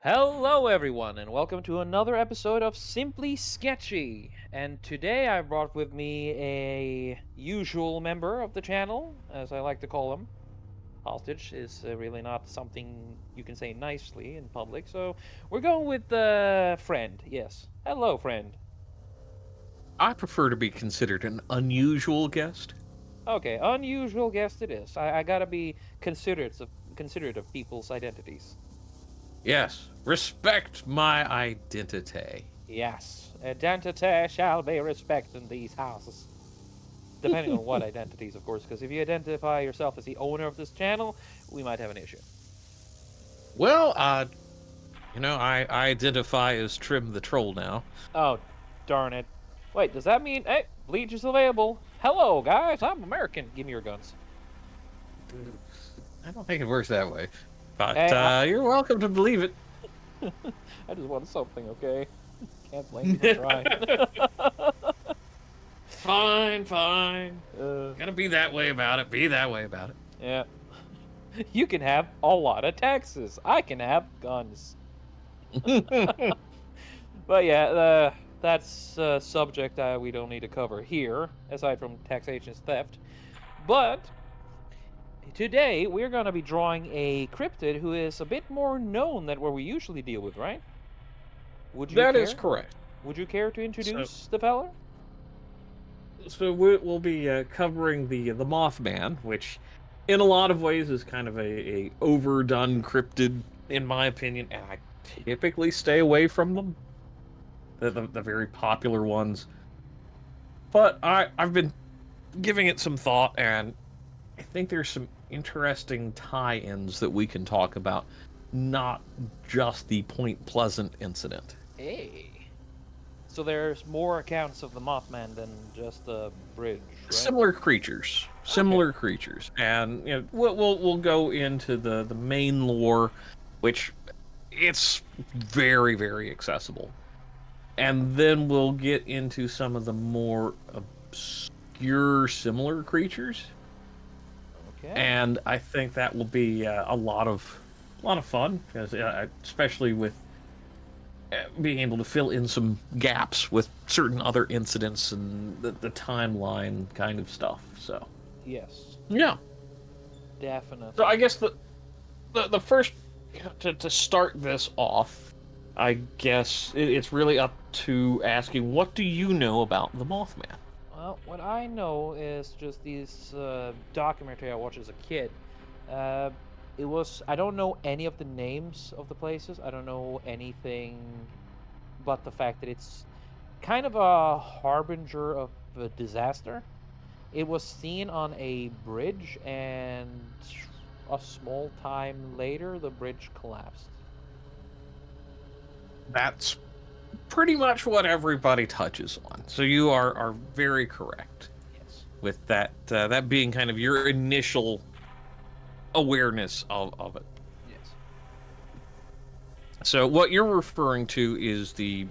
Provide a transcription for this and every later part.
Hello, everyone, and welcome to another episode of Simply Sketchy. And today I brought with me a usual member of the channel, as I like to call him. Hostage is really not something you can say nicely in public, so we're going with friend. Yes. Hello, friend. I prefer to be considered an unusual guest. Okay, unusual guest it is. I gotta be considerate of people's identities. Yes, respect my identity. Yes, identity shall be respected in these houses. Depending on what identities, of course, because if you identify yourself as the owner of this channel, we might have an issue. Well, I identify as Trim the Troll now. Oh, darn it. Wait, does that mean, hey, bleach is available? Hello, guys, I'm American. Give me your guns. I don't think it works that way, but Hey, you're welcome to believe it. I just want something, okay? Can't blame me for trying. Fine, fine. uh, Gotta be that way about it. Be that way about yeah. You can have a lot of taxes. I can have guns. it. But yeah, that's a subject we don't need to cover here, aside from taxation's theft. But today we're going to be drawing a cryptid who is a bit more known than what we usually deal with, right? Would you That is care? correct. Would you care to So, introduce the fella? we'll be covering the Mothman, which, in a lot of ways, is kind of a overdone cryptid, in my opinion, and I typically stay away from them. The very popular ones. But I've been giving it some thought, and I think there's some interesting tie-ins that we can talk about, not just the Point Pleasant incident. Hey. So there's more accounts of the Mothman than just the bridge, right? Okay. Similar creatures, and we'll go into the main lore, which it's very accessible, and then we'll get into some of the more obscure similar creatures, Okay. and I think that will be a lot of fun, because especially with being able to fill in some gaps with certain other incidents and the timeline kind of stuff. So Yes. yeah, so Definitely. I guess the first to start this off, I guess it's really up to asking, what do you know about the Mothman? Well, what I know is just these documentary I watched as a kid. Uh, it was I don't know any of the names of the places. I don't know anything but the fact that it's kind of a harbinger of a disaster. It was seen on a bridge, and a small time later, the bridge collapsed. That's pretty much what everybody touches on. So you are very correct Yes. with that. That being kind of your initial awareness of it. Yes. So what you're referring to is the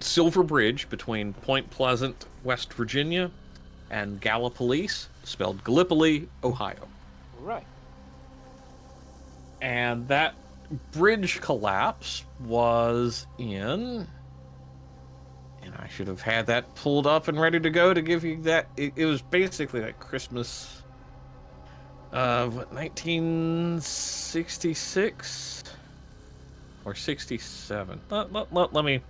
Silver Bridge between Point Pleasant, West Virginia, and Gallipolis, spelled Gallipoli, Ohio. Right. And that bridge collapse was in. And I should have had that pulled up and ready to go to give you that. It was basically like Christmas of 1966 or 67. Let me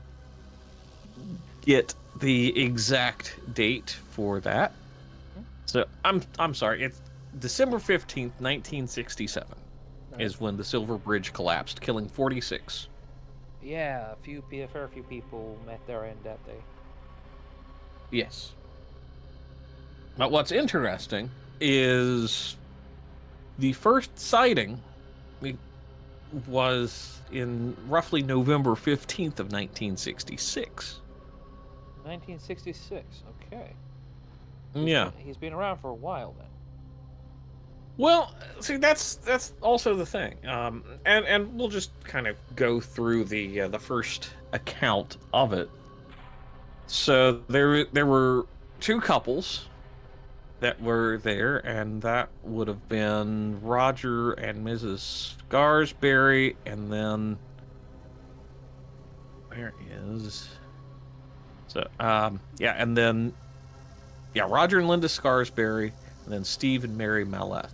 get the exact date for that. Hmm? So I'm sorry. It's December 15th, 1967 All right. is when the Silver Bridge collapsed, killing 46. Yeah, a fair few people met their end that day. Yes. But what's interesting is the first sighting was in roughly November 15th of 1966. 1966. Okay. Yeah. He's been around for a while then. Well, see, that's also the thing, and we'll just kind of go through the first account of it. So there were two couples that were there, and that would have been Roger and Mrs. Scarsberry, and then Where is... So, yeah, and then, yeah, Roger and Linda Scarsberry, and then Steve and Mary Mallette.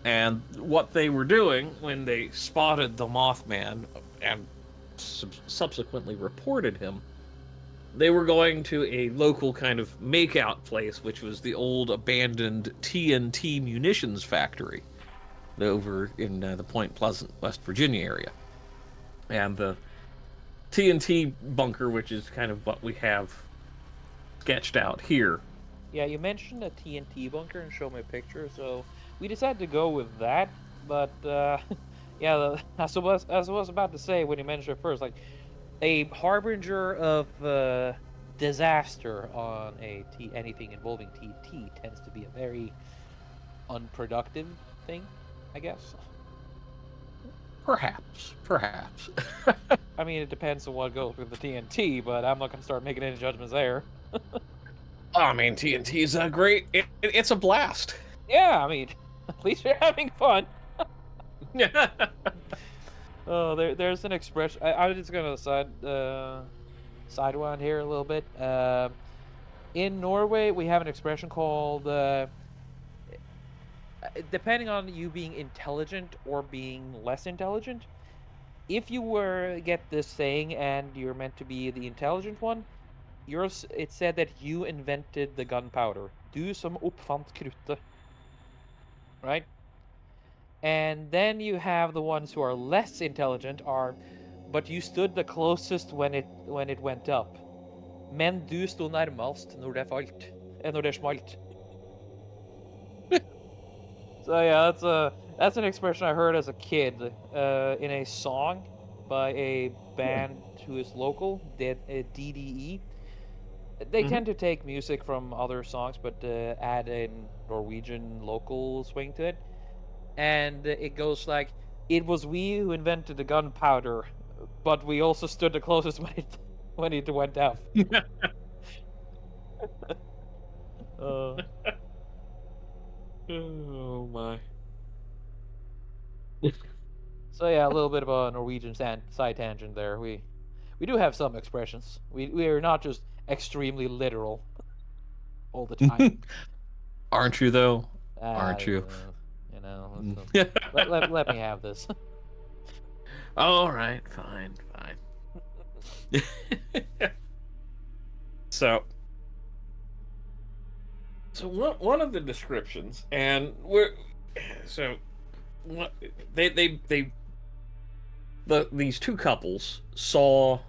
And what they were doing when they spotted the Mothman and subsequently reported him, they were going to a local kind of makeout place, which was the old abandoned TNT munitions factory over in the Point Pleasant, West Virginia area. And the TNT bunker, which is kind of what we have sketched out here. Yeah, you mentioned a TNT bunker and showed me a picture, so we decided to go with that. But yeah, as I was about to say when you mentioned it first, like a harbinger of disaster on anything involving TNT tends to be a very unproductive thing, I guess. Perhaps. I mean, it depends on what goes with the TNT, but I'm not gonna start making any judgments there. I mean, TNT is a great. It's a blast. Yeah, I mean, at least you're having fun. Yeah. Oh, there's an expression. I'm just gonna sidewind here a little bit. In Norway, we have an expression called depending on you being intelligent or being less intelligent. If you were get this saying and you're meant to be the intelligent one, it said that you invented the gunpowder. Du som oppfant kruttet. Right? And then you have the ones who are less intelligent but you stood the closest when it went up. Men du sto nærmest når det falt. Når det smalt. So yeah, that's an expression I heard as a kid in a song by a band who is local, DDE. They tend to take music from other songs, but add a Norwegian local swing to it. And it goes like, "It was we who invented the gunpowder, but we also stood the closest when it went up." Oh my. So yeah, a little bit of a Norwegian side tangent there. We do have some expressions. We are not just extremely literal all the time. Aren't you though? Uh, Aren't you? you know, let me have this. All right, fine. So, one of the descriptions, and these two couples saw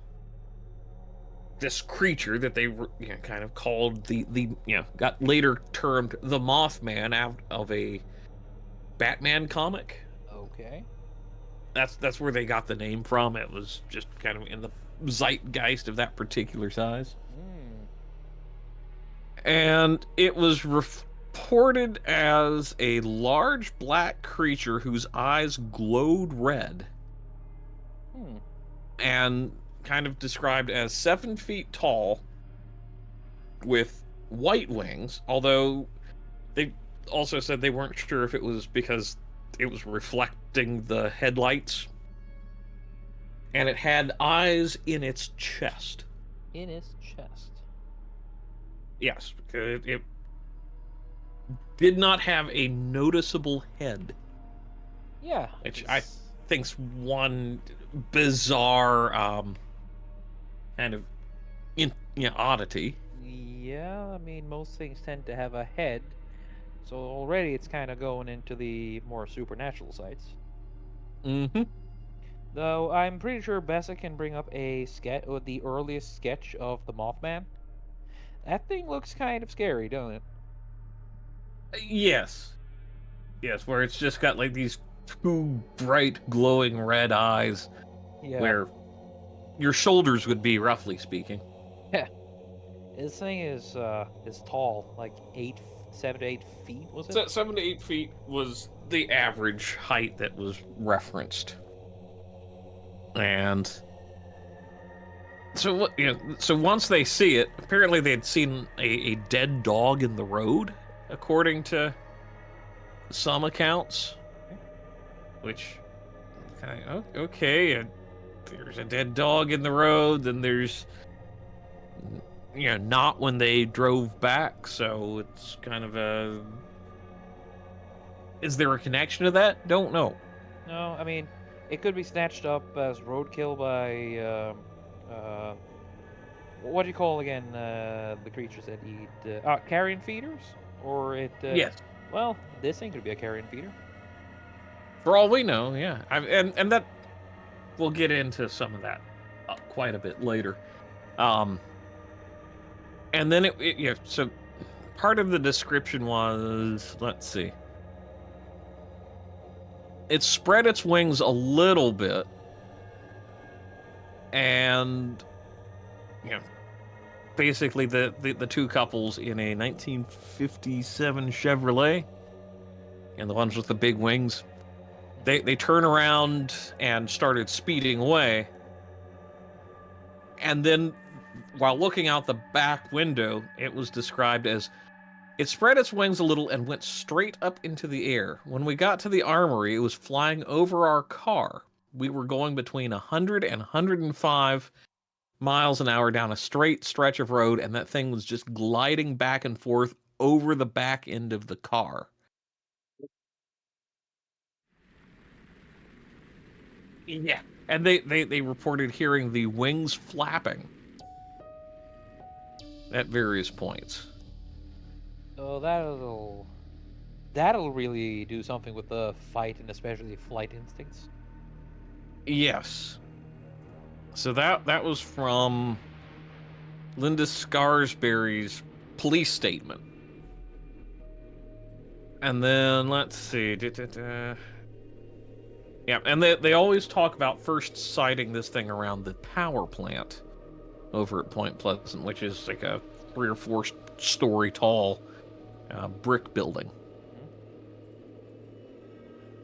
this creature that they were kind of called got later termed the Mothman out of a Batman comic. Okay. That's where they got the name from. It was just kind of in the zeitgeist of that particular size. Mm. And it was reported as a large black creature whose eyes glowed red. And kind of described as 7 feet tall with white wings, although they also said they weren't sure if it was because it was reflecting the headlights. And it had eyes in its chest. In its chest. Yes, because it did not have a noticeable head. Yeah. Which I think's one bizarre kind of oddity. Yeah, I mean, most things tend to have a head, so already it's kind of going into the more supernatural sites. Mm-hmm. Though I'm pretty sure Bessa can bring up a sketch, or the earliest sketch of the Mothman. That thing looks kind of scary, don't it? Yes, where it's just got like these two bright, glowing red eyes, where your shoulders would be, roughly speaking. Yeah. This thing is tall, like 7 to 8 feet, was it? 7 to 8 feet was the average height that was referenced. And so once they see it, apparently they'd seen a dead dog in the road, according to some accounts. Which, okay, there's a dead dog in the road, then there's not when they drove back, so it's kind of a... Is there a connection to that? Don't know. No, I mean, it could be snatched up as roadkill by what do you call again the creatures that eat carrion feeders, or it Yes. well, this thing could be a carrion feeder. For all we know, yeah. And that we'll get into some of that quite a bit later. And then so part of the description was, let's see. It spread its wings a little bit, and basically the two couples in a 1957 Chevrolet, and the ones with the big wings, they turn around and started speeding away, and then while looking out the back window, it was described as, it spread its wings a little and went straight up into the air. When we got to the armory, it was flying over our car. We were going between 100 and 105 miles an hour down a straight stretch of road, and that thing was just gliding back and forth over the back end of the car. Yeah. And they reported hearing the wings flapping at various points. So that'll really do something with the fight and especially flight instincts. Yes. So that was from Linda Scarsberry's police statement. And then let's see. Yeah, and they always talk about first sighting this thing around the power plant over at Point Pleasant, which is like a 3 or 4 story tall brick building.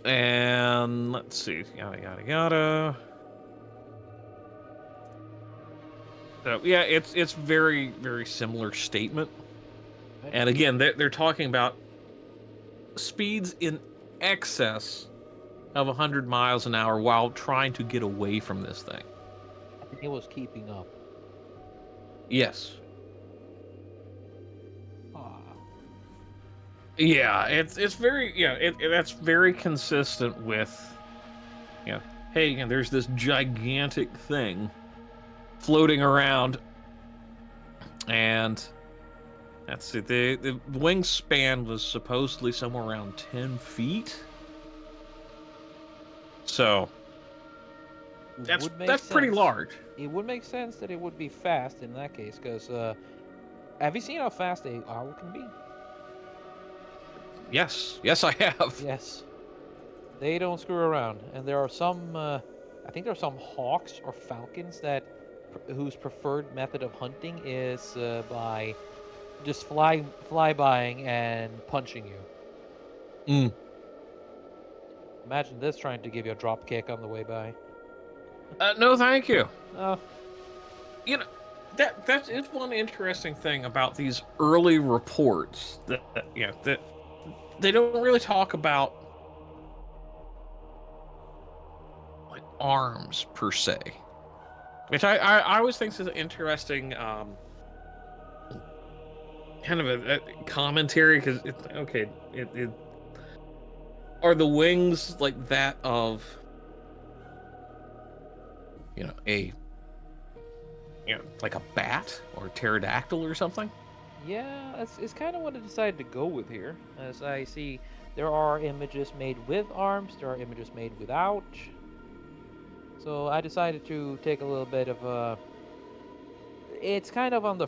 And let's see, yada yada yada. So yeah, it's very very similar statement. And again, they're talking about speeds in excess of 100 miles an hour while trying to get away from this thing. It was keeping up. Yes. Ah. Yeah, it's very that's very consistent with hey, there's this gigantic thing floating around, and let's see, the wingspan was supposedly somewhere around 10 feet. So that's pretty large. It would make sense that it would be fast in that case, because have you seen how fast a owl can be? Yes, I have. Yes, they don't screw around, and there are some. I think there are some hawks or falcons that whose preferred method of hunting is by just flybying and punching you. Mm. Imagine this trying to give you a drop kick on the way by. No, thank you. Oh. That is one interesting thing about these early reports that they don't really talk about like arms per se, which I always think is an interesting kind of a commentary, because it are the wings like that of a like a bat or a pterodactyl or something? Yeah, it's kind of what I decided to go with here. As I see, there are images made with arms, there are images made without. So I decided to take a little bit of a... It's kind of on the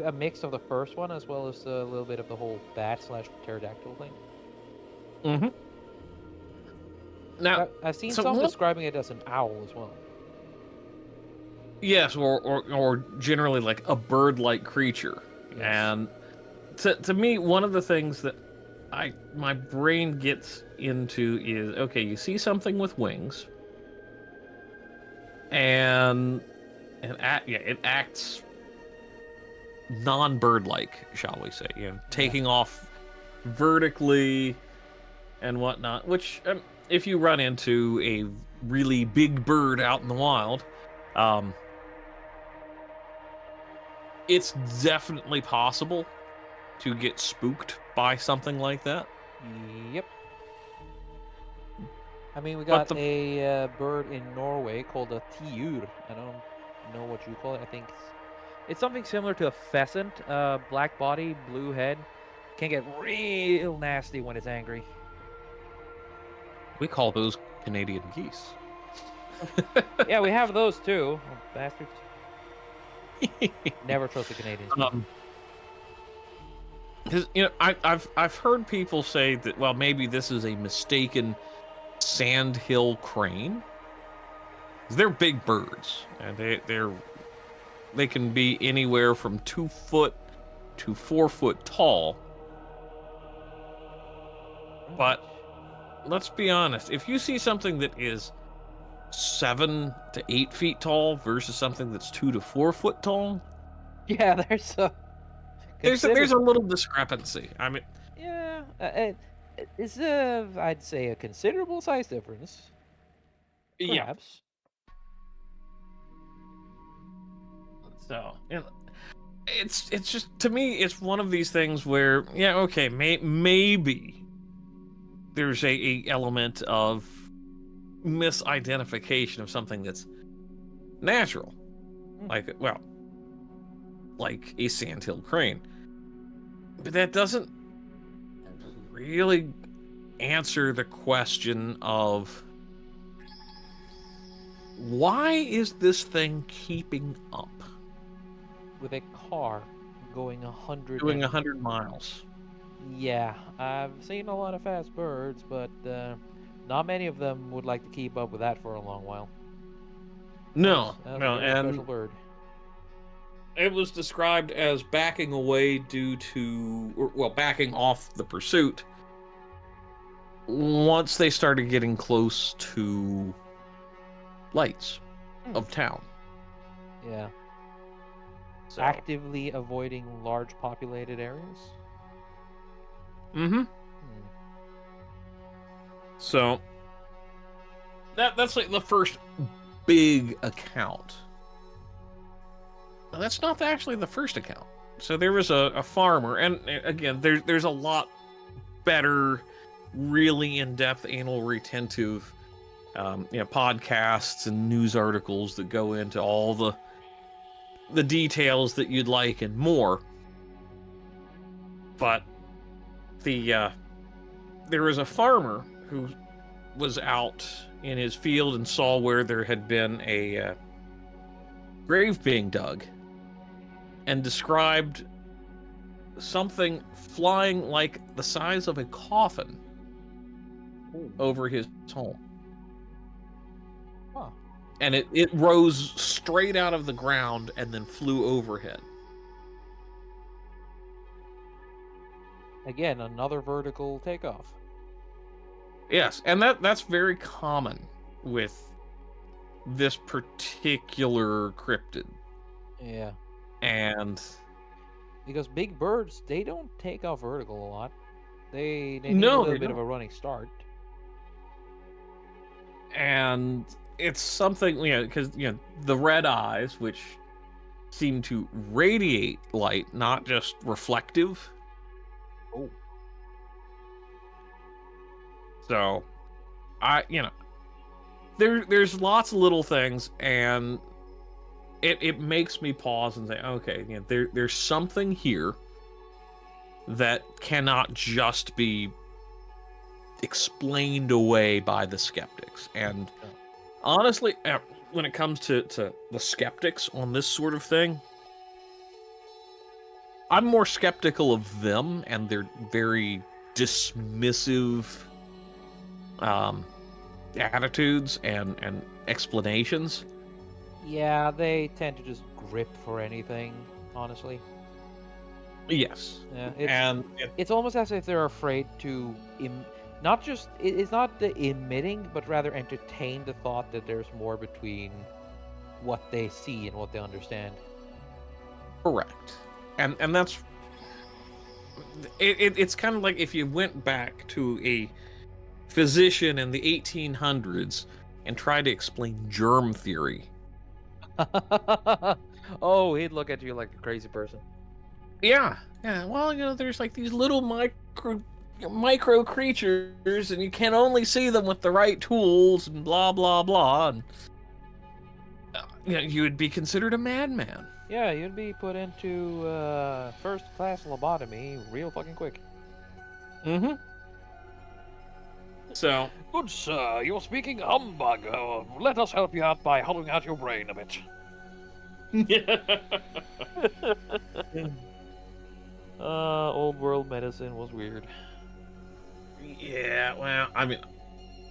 a mix of the first one as well as a little bit of the whole bat slash pterodactyl thing. Mm-hmm. Now, I've seen some describing it as an owl as well. Yes, or generally like a bird-like creature. Yes. And to me, one of the things that my brain gets into is, okay, you see something with wings, and it acts non-bird-like, shall we say? Taking off vertically and whatnot. Which, if you run into a really big bird out in the wild, um, it's definitely possible to get spooked by something like that. Yep. I mean, we But got a bird in Norway called a tiur. I don't know what you call it. I think it's something similar to a pheasant. Black body, blue head. Can get real nasty when it's angry. we call those Canadian geese. Yeah, we have those too. Oh, bastards. Never trust the Canadians, people. um, because I've heard people say that, well, maybe this is a mistaken sandhill crane. 'Cause they're big birds, and they can be anywhere from 2 foot to 4 foot tall. But let's be honest, if you see something that is 7 to 8 feet tall versus something that's 2 to 4 foot tall, Yeah, there's a there's consider. a little discrepancy. I mean, Yeah, it's I'd say a considerable size difference, yeah. perhaps. So, it's just, to me, it's one of these things where, yeah, okay, maybe there's a element of misidentification of something that's natural, Hmm. like a sandhill crane, but that doesn't really answer the question of why is this thing keeping up, With a car going 100 doing and 100 miles. yeah, I've seen a lot of fast birds, but not many of them would like to keep up with that for a long while. No, That was a no, very special and bird. it was described as backing away due to, well, backing off the pursuit once they started getting close to lights Hmm. of town. Yeah, So, actively avoiding large populated areas. mm-hmm. Hmm. So that's like the first big account. Now, that's not actually the first account. So there was a farmer, and again, there's a lot better, really in-depth, anal retentive, podcasts and news articles that go into all the details that you'd like and more. But there was a farmer who was out in his field and saw where there had been a grave being dug, and described something flying like the size of a coffin Ooh. over his home. Huh. And it rose straight out of the ground and then flew overhead. Again, another vertical takeoff. Yes, and that's very common with this particular cryptid. Yeah, And because big birds they don't take off vertical a lot. They need a no, little they bit of don't. a running start. And it's something, because the red eyes, which seem to radiate light, not just reflective. Oh. So, there's lots of little things, and it makes me pause and say, okay, there's something here that cannot just be explained away by the skeptics. And Yeah. honestly, when it comes to the skeptics on this sort of thing, I'm more skeptical of them and their very dismissive attitudes and explanations. Yeah, they tend to just grip for anything, honestly. Yes, Yeah, and it's almost as if they're afraid to not just it's not the emitting, but rather entertain the thought that there's more between what they see and what they understand. correct, and that's it's kind of like if you went back to a physician in the 1800s and try to explain germ theory. Oh, he'd look at you like a crazy person. Yeah, yeah. Well, there's like these little micro creatures, and you can only see them with the right tools, and blah blah blah. And you would be considered a madman. Yeah, you'd be put into first class lobotomy real fucking quick. Mm-hmm. So, Good sir, you're speaking humbug. Let us help you out by hollowing out your brain a bit. Old world medicine was weird. yeah. Well, I mean,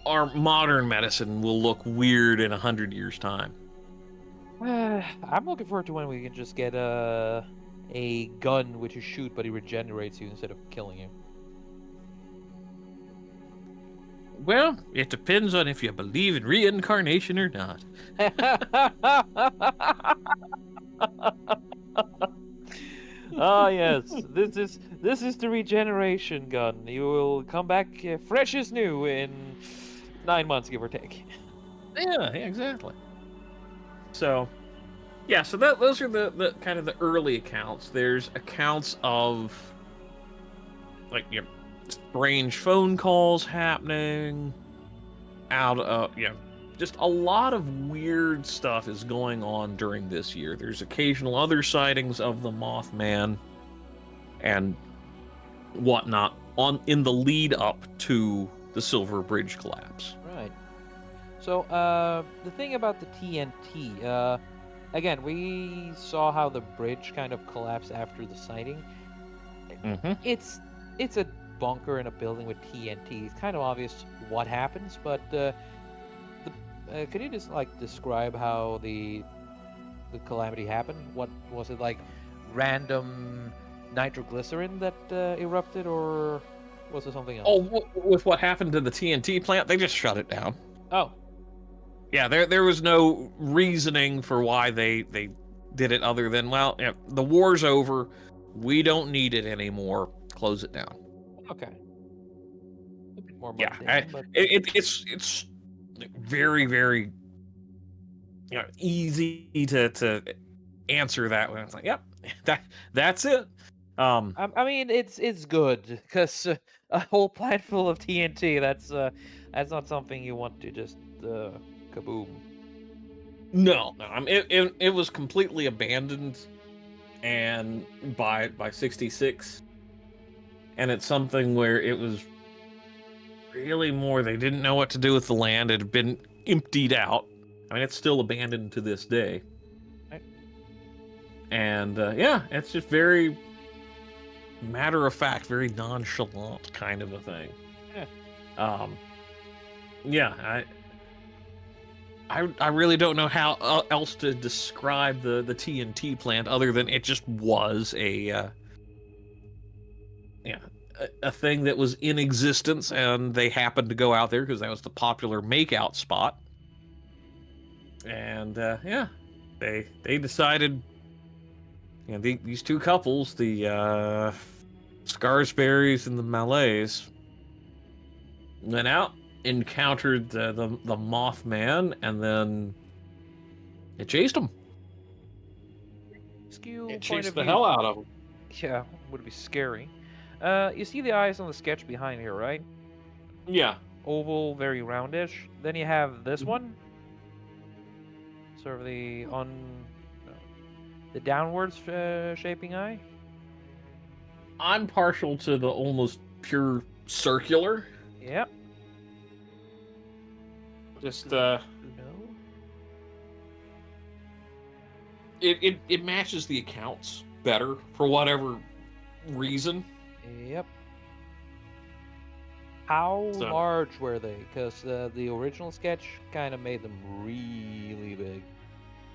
our modern medicine will look weird in 100 years' time. I'm looking forward to when we can just get a gun which you shoot, but it regenerates you instead of killing you. Well, it depends on if you believe in reincarnation or not. Ah, yes. This is the regeneration gun. You will come back fresh as new in 9 months, give or take. Yeah, exactly. So, yeah, so those are the kind of the early accounts. There's accounts of like strange phone calls happening out of just a lot of weird stuff is going on during this year. There's occasional other sightings of the Mothman and whatnot in the lead up to the Silver Bridge collapse. Right. So, the thing about the TNT, again, we saw how the bridge kind of collapsed after the sighting. Mm-hmm. It's a bunker in a building with TNT. It's kind of obvious what happens, but could you just like describe how the calamity happened? What was it, like random nitroglycerin that erupted, or was it something else? Oh, with what happened to the TNT plant, they just shut it down. Oh, Yeah, there was no reasoning for why they did it other than, well, the war's over, we don't need it anymore, close it down. okay. A bit more Yeah, mundane, but it's very very easy to answer that when it's like, yep, that's it. I mean it's good because a whole plant full of TNT, that's not something you want to just kaboom. No, I mean, it was completely abandoned, and by 66, and it's something where it was really more they didn't know what to do with the land. It had been emptied out. I mean, it's still abandoned to this day. Right. And yeah, it's just very matter of fact, very nonchalant kind of a thing. Yeah. Yeah, I really don't know how else to describe the TNT plant other than it just was a yeah, a thing that was in existence, and they happened to go out there because that was the popular makeout spot. And yeah, they decided, these two couples, the Scarsberries and the Malays, went out, encountered the Mothman, and then it chased them. Skew It point chased of the view. hell out of them. Yeah, would be scary. You see the eyes on the sketch behind here, right? Yeah. Oval, very roundish. Then you have this Mhm. one, sort of the downwards shaping eye. I'm partial to the almost pure circular. Yep. Just No. it matches the accounts better for whatever reason. Yep. How So large were they? Because the original sketch kind of made them really big.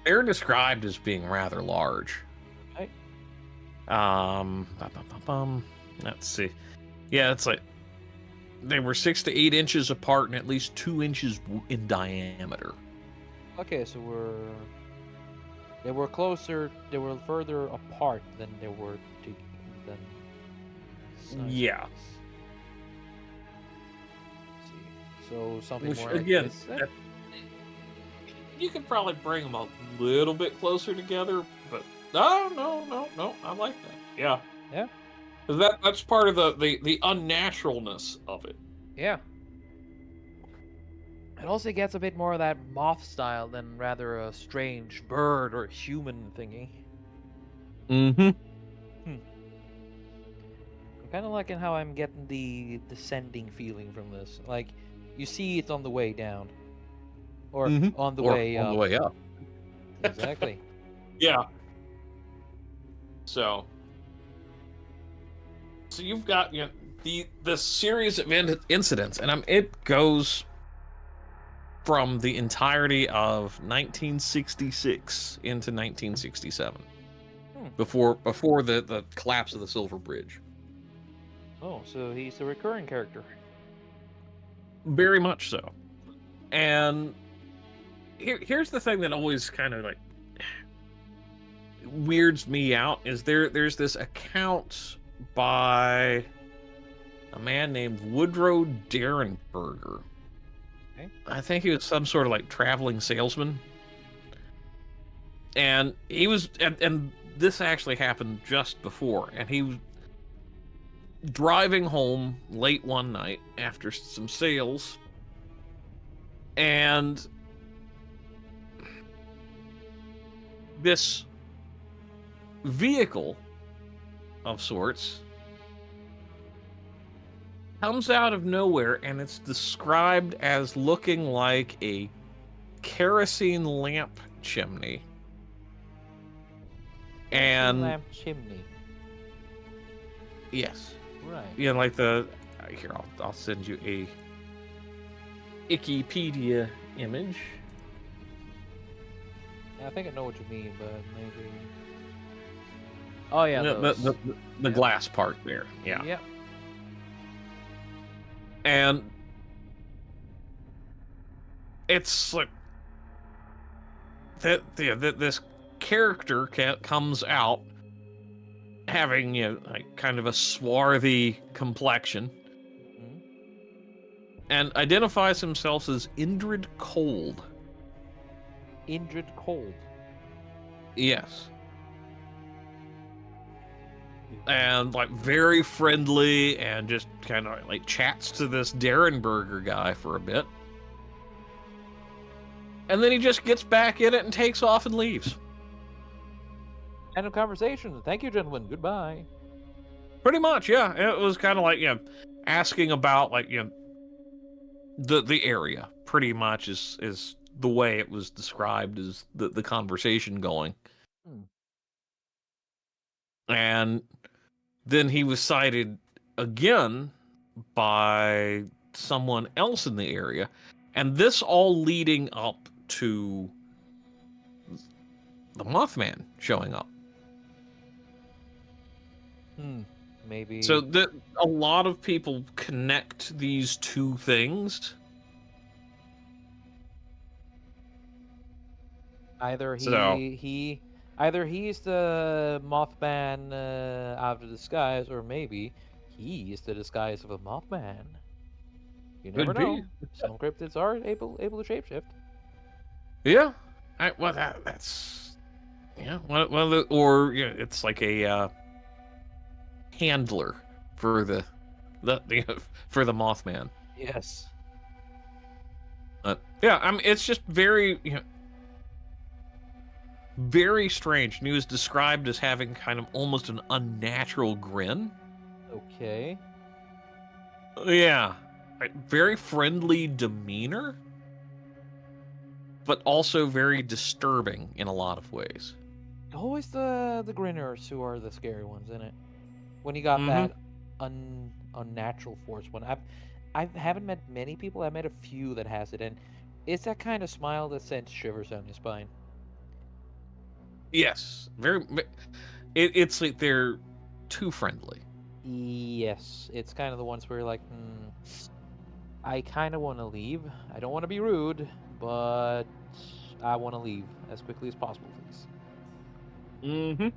they're described as being rather large. Right. Let's see. Yeah, it's like they were 6 to 8 inches apart and at least 2 inches in diameter. Okay, so they were closer. They were further apart than they were than. Yeah. Let's see. So something Which more like again, this. Then? you could probably bring them a little bit closer together, but no, I like that. Yeah, Yeah, 'cause that's part of the unnaturalness of it. yeah. It also gets a bit more of that moth style than rather a strange bird or human thingy. Mm-hmm. Hmm. I'm kind of liking how I'm getting the descending feeling from this. Like, you see it's on the way down, or Mm-hmm. on the Or way on the up. way up. Exactly. Yeah. So, so you've got the series of incidents, and it goes from the entirety of 1966 into 1967, Hmm. before the collapse of the Silver Bridge. Oh, so he's a recurring character. Very much so. And here's the thing that always kind of like weirds me out is there's this account by a man named Woodrow Derenberger. Okay. I think he was some sort of like traveling salesman. And he was and this actually happened just before, and he was driving home late one night after some sales, and this vehicle of sorts comes out of nowhere, and it's described as looking like a kerosene lamp chimney. Kerosene And lamp chimney. yes, Right. like the here I'll send you a Wikipedia image. I think I know what you mean, but maybe. Oh yeah, The the, those. the, the Yep. glass part there, yeah. Yep. And it's like this character comes out having like kind of a swarthy complexion Hmm. and identifies himself as Indrid Cold. Indrid Cold. Yes. And like very friendly and just kind of like chats to this Derenberger guy for a bit. And then he just gets back in it and takes off and leaves. End of conversation. Thank you, gentlemen. Goodbye. Pretty much, yeah. It was kind of like, asking about like, the area pretty much is the way it was described as the conversation going. Hmm. And then he was cited again by someone else in the area, and this all leading up to the Mothman showing up. Hmm. So Maybe a lot of people connect these two things. either So either he's the Mothman out of disguise, or maybe he is the disguise of a Mothman. You never could be, know. Some cryptids are able to shapeshift. yeah. Well, that's well, or it's like a handler for the for the Mothman. Yes. Yeah, I mean, it's just very very strange. And he was described as having kind of almost an unnatural grin. Okay. Yeah, like, very friendly demeanor, but also very disturbing in a lot of ways. Always the grinners who are the scary ones, isn't it? When you got Mm-hmm. that unnatural force one. I haven't met many people. I met a few that has it, and it's that kind of smile that sends shivers down your spine. Yes, very. It's like they're too friendly. Yes, it's kind of the ones where you're like, I kind of want to leave. I don't want to be rude, but I want to leave as quickly as possible, please. Mm-hmm.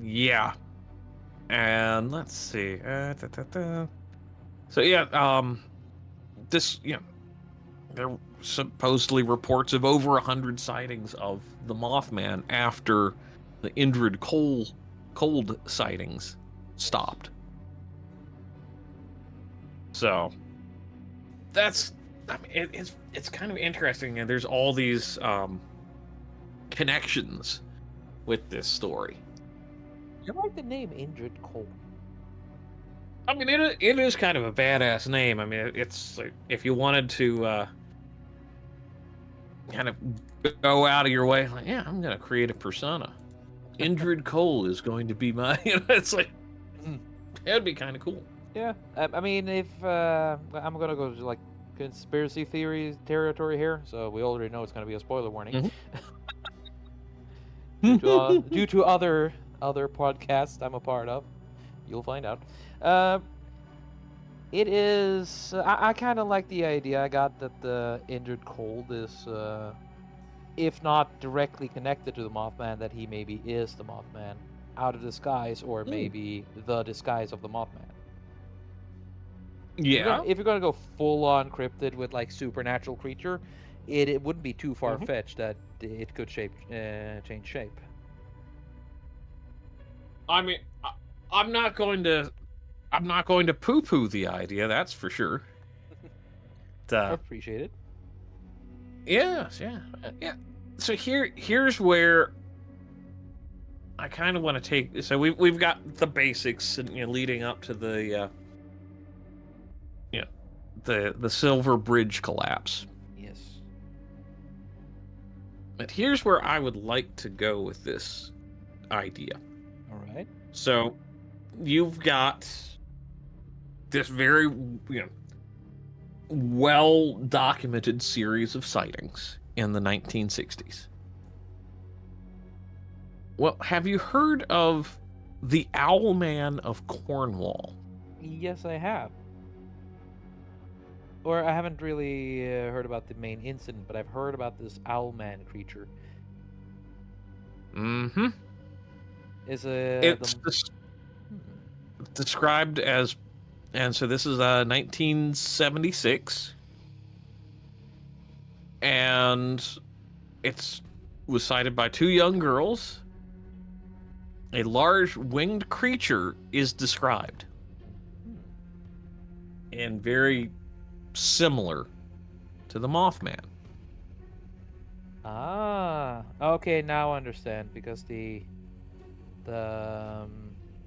Yeah, and let's see. So yeah, this there supposedly reports of over 100 sightings of the Mothman after the Indrid cold sightings Yes. stopped. So that's, I mean, it's kind of interesting, and there's all these connections with this story. I like the name Indrid Cole. I mean, it is kind of a badass name. I mean, it's like if you wanted to kind of go out of your way, like, yeah, I'm gonna create a persona. Indrid Cole is going to be my. It's like Mm. that'd be kind of cool. Yeah, I mean, if I'm gonna go to like conspiracy theory territory here, so we already know it's gonna be a spoiler warning due to other podcasts I'm a part of. You'll find out. Uh, it is. I kind of like the idea. I got that the injured cold is, if not directly connected to the Mothman, that he maybe is the Mothman out of disguise, or Mm. maybe the disguise of the Mothman. Yeah. If you're gonna go full on cryptid with like supernatural creature, it wouldn't be too far Hmm. fetched that it could change shape. I mean, I'm not going to. I'm not going to poo-poo the idea. That's for sure. I Uh, appreciate it. yes, yeah, yeah. So here's where I kind of want to take. So we've got the basics, and leading up to the you know, the Silver Bridge collapse. Yes. But here's where I would like to go with this idea. All right. So you've got this very well documented series of sightings in the 1960s. Well, have you heard of the Owl Man of Cornwall? Yes, I have. Or I haven't really heard about the main incident, but I've heard about this owlman creature. Mm-hmm. Is It's the hmm, described as, and so this is 1976, and it's was sighted by two young girls. A large winged creature is described, hmm. and very similar to the Mothman. Ah, okay, now I understand because the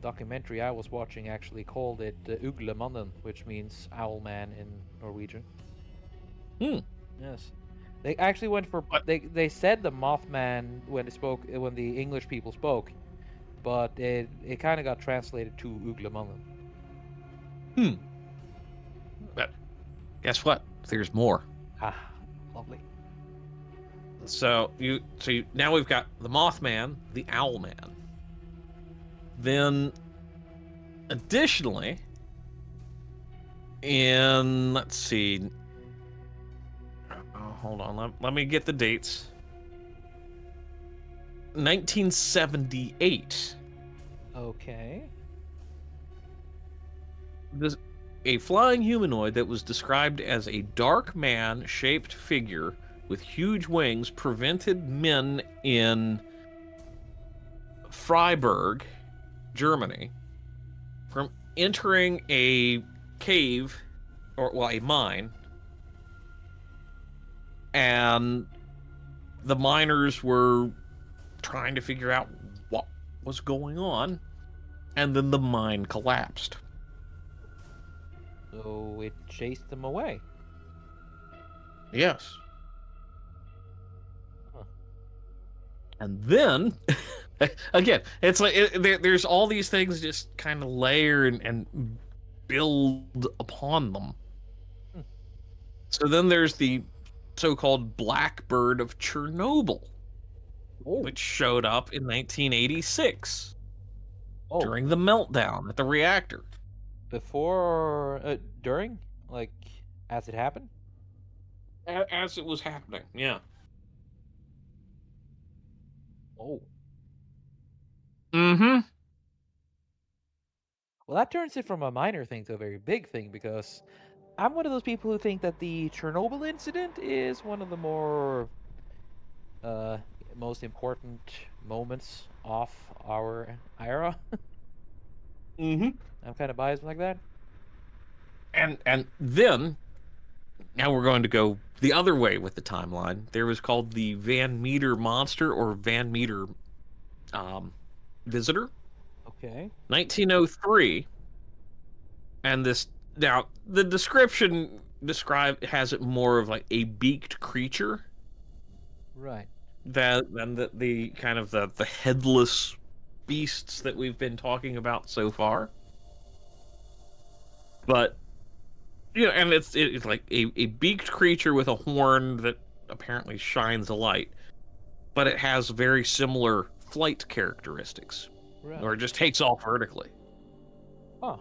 documentary I was watching actually called it Uglemannen, which means owl man in Norwegian. Hmm. Yes. They actually went for But they said the Mothman when they spoke when the English people spoke, but it kind of got translated to Uglemannen. hmm. But guess what? There's more. Ah, lovely. Now we've got the Mothman, the Owlman. Then additionally, in let's see, oh, hold on, let me get the dates. 1978. Okay. This a flying humanoid that was described as a dark man-shaped figure with huge wings prevented men in Freiburg, Germany, from entering a cave or well, a mine, and the miners were trying to figure out what was going on, and then the mine collapsed. So it chased them away. Yes. Huh. And then again, it's like there's all these things just kind of layer and build upon them. Hmm. So then there's the so-called Blackbird of Chernobyl, Oh, which showed up in 1986 oh, during the meltdown at the reactor. before or during, like as it happened. As it was happening, yeah. Oh, Mm-hmm. well, that turns it from a minor thing to a very big thing because I'm one of those people who think that the Chernobyl incident is one of the more uh, most important moments of our era. Mm-hmm. I'm kind of biased like that. And then now we're going to go the other way with the timeline. There was called the Van Meter monster or Van Meter um, visitor, Okay. 1903, and this now the description described has it more of like a beaked creature Right. than the kind of the headless beasts that we've been talking about so far. But and it's like a beaked creature with a horn that apparently shines a light, but it has very similar flight characteristics, or Right. it just takes off vertically. Huh.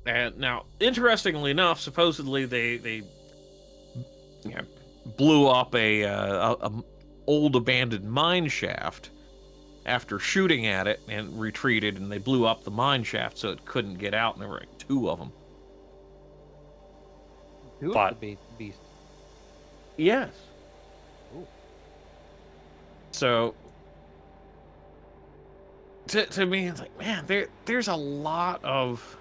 And now, interestingly enough, supposedly they you know, blew up a old abandoned mine shaft after shooting at it and retreated, and they blew up the mine shaft so it couldn't get out, and there were like two of them. Two of the But beasts. yes, Ooh. so to me, it's like, man, there's a lot of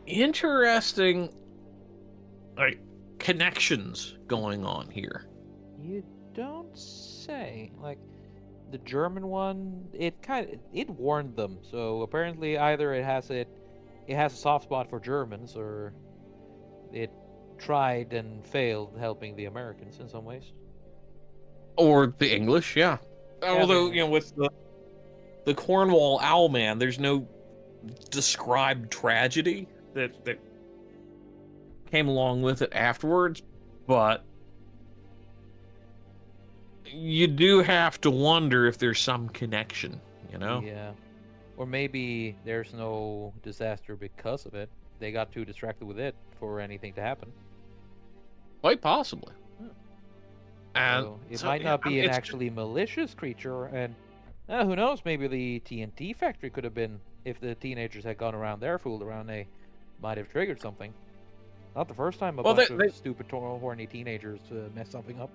interesting like connections going on here. You don't say. Like the German one, it warned them. So apparently, either it has a soft spot for Germans, or it tried and failed helping the Americans in some ways. Or the English, yeah. Yeah, the Although, English. with the Cornwall Owlman, there's no described tragedy that came along with it afterwards, but you do have to wonder if there's some connection, you know? Yeah. Or maybe there's no disaster because of it. They got too distracted with it for anything to happen. Quite possibly. Hmm. And So it so, might yeah, not I be mean, an it's just, actually malicious creature, and who knows? Maybe the TNT factory could have been. If the teenagers had gone around there, fooled around, they might have triggered something. Not the first time a well, bunch of stupid, horny teenagers mess something up.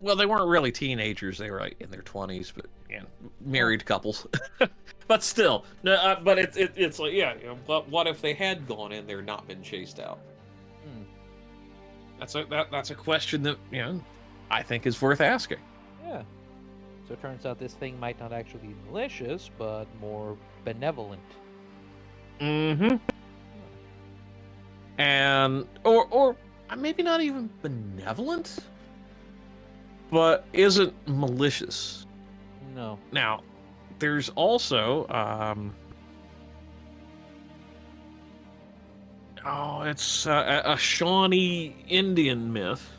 they weren't really teenagers. They were like in their 20s, but Oh, married couples. But still, no, but it's like, yeah, but what if they had gone in there, not been chased out? hmm. That's a question that I think is worth asking. Yeah. So it turns out this thing might not actually be malicious, but more benevolent. Mm-hmm. Huh. And or maybe not even benevolent, but isn't malicious. No. Now, there's also it's a Shawnee Indian myth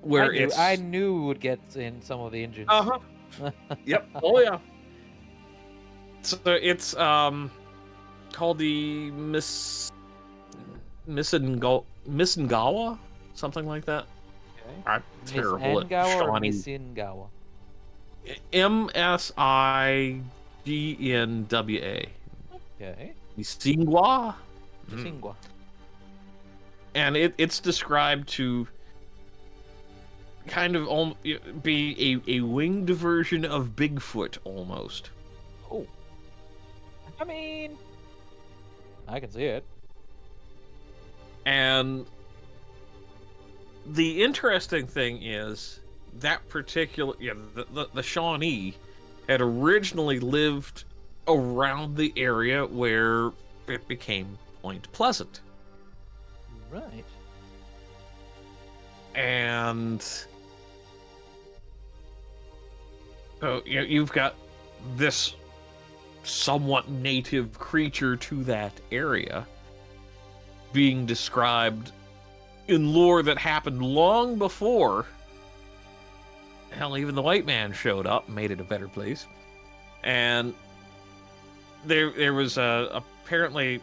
where I it's knew we would get in some of the engines. uh-huh. Yep. Oh yeah. So it's called the Missingawa, something like that. Okay. I'm Miss terrible at Angawa or Shawnee. Miss Ingawa? Missinwa. Okay. Misingwa? Miss Ingwa. And it's described to kind of be a winged version of Bigfoot almost. Oh. I mean, I can see it. And the interesting thing is that particular the Shawnee had originally lived around the area where it became Point Pleasant. Right. And so you've got this somewhat native creature to that area being described in lore that happened long before hell even the white man showed up and made it a better place. And there was apparently,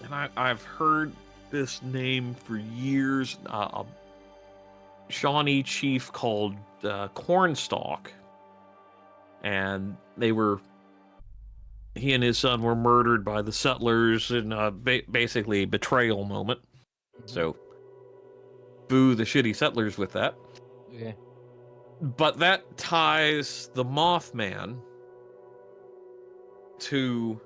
and I've heard this name for years, a Shawnee chief called Cornstalk, and they were he and his son were murdered by the settlers in basically a betrayal moment. Hmm. So, boo the shitty settlers with that. Yeah. But that ties the Mothman to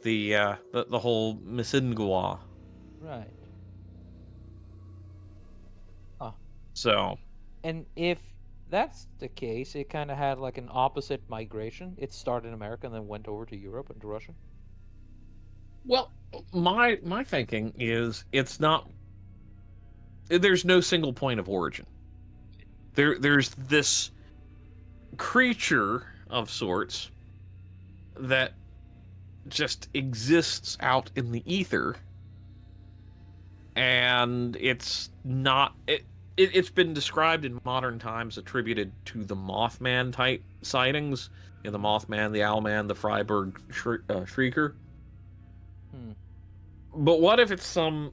the whole Misingwa. Right. Ah. So, And if that's the case, it kind of had like an opposite migration. It started in America and then went over to Europe and to Russia. well, my thinking is it's not. There's no single point of origin. There's this creature of sorts that just exists out in the ether, and it's not it's been described in modern times attributed to the Mothman type sightings. You know, the Hmm. Mothman, the Owlman, the Freiburg Shrieker. Hmm. But what if it's some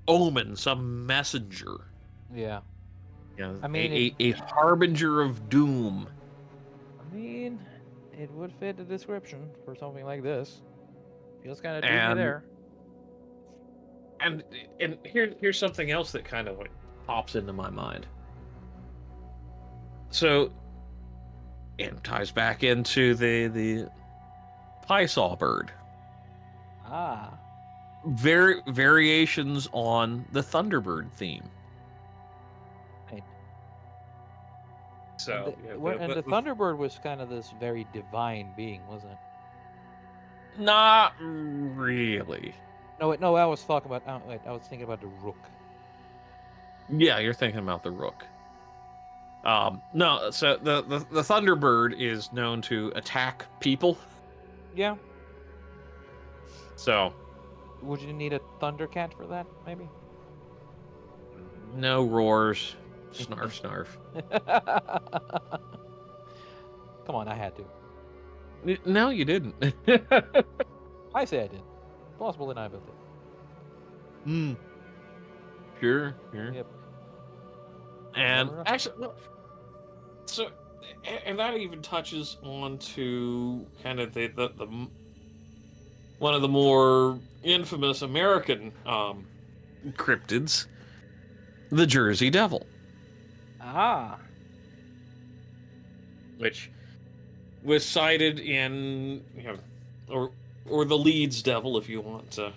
omen, some messenger? Yeah. You know, I mean, it. a harbinger of doom. I mean, it would fit the description for something like this. Feels kind of doomy And there. and and here's something else that kind of like pops into my mind. So it ties back into the Pysaw bird. Ah. Variations on the Thunderbird theme. Right. And So yeah, the Thunderbird was kind of this very divine being, wasn't it? not really. No, wait, no, I was talking about. Oh, wait, I was thinking about the Rook. Yeah, you're thinking about the Rook. No, so the Thunderbird is known to attack people. Yeah. So Would you need a Thundercat for that, maybe? no roars, snarf snarf. Come on, I had to. No, you didn't. I say I did. Plausible deniability. Hmm. Sure, sure. Yep. And Never. actually, well, so, and that even touches on to kind of the one of the more infamous American cryptids, the Jersey Devil, Ah. which was cited in or the Leeds Devil if you want to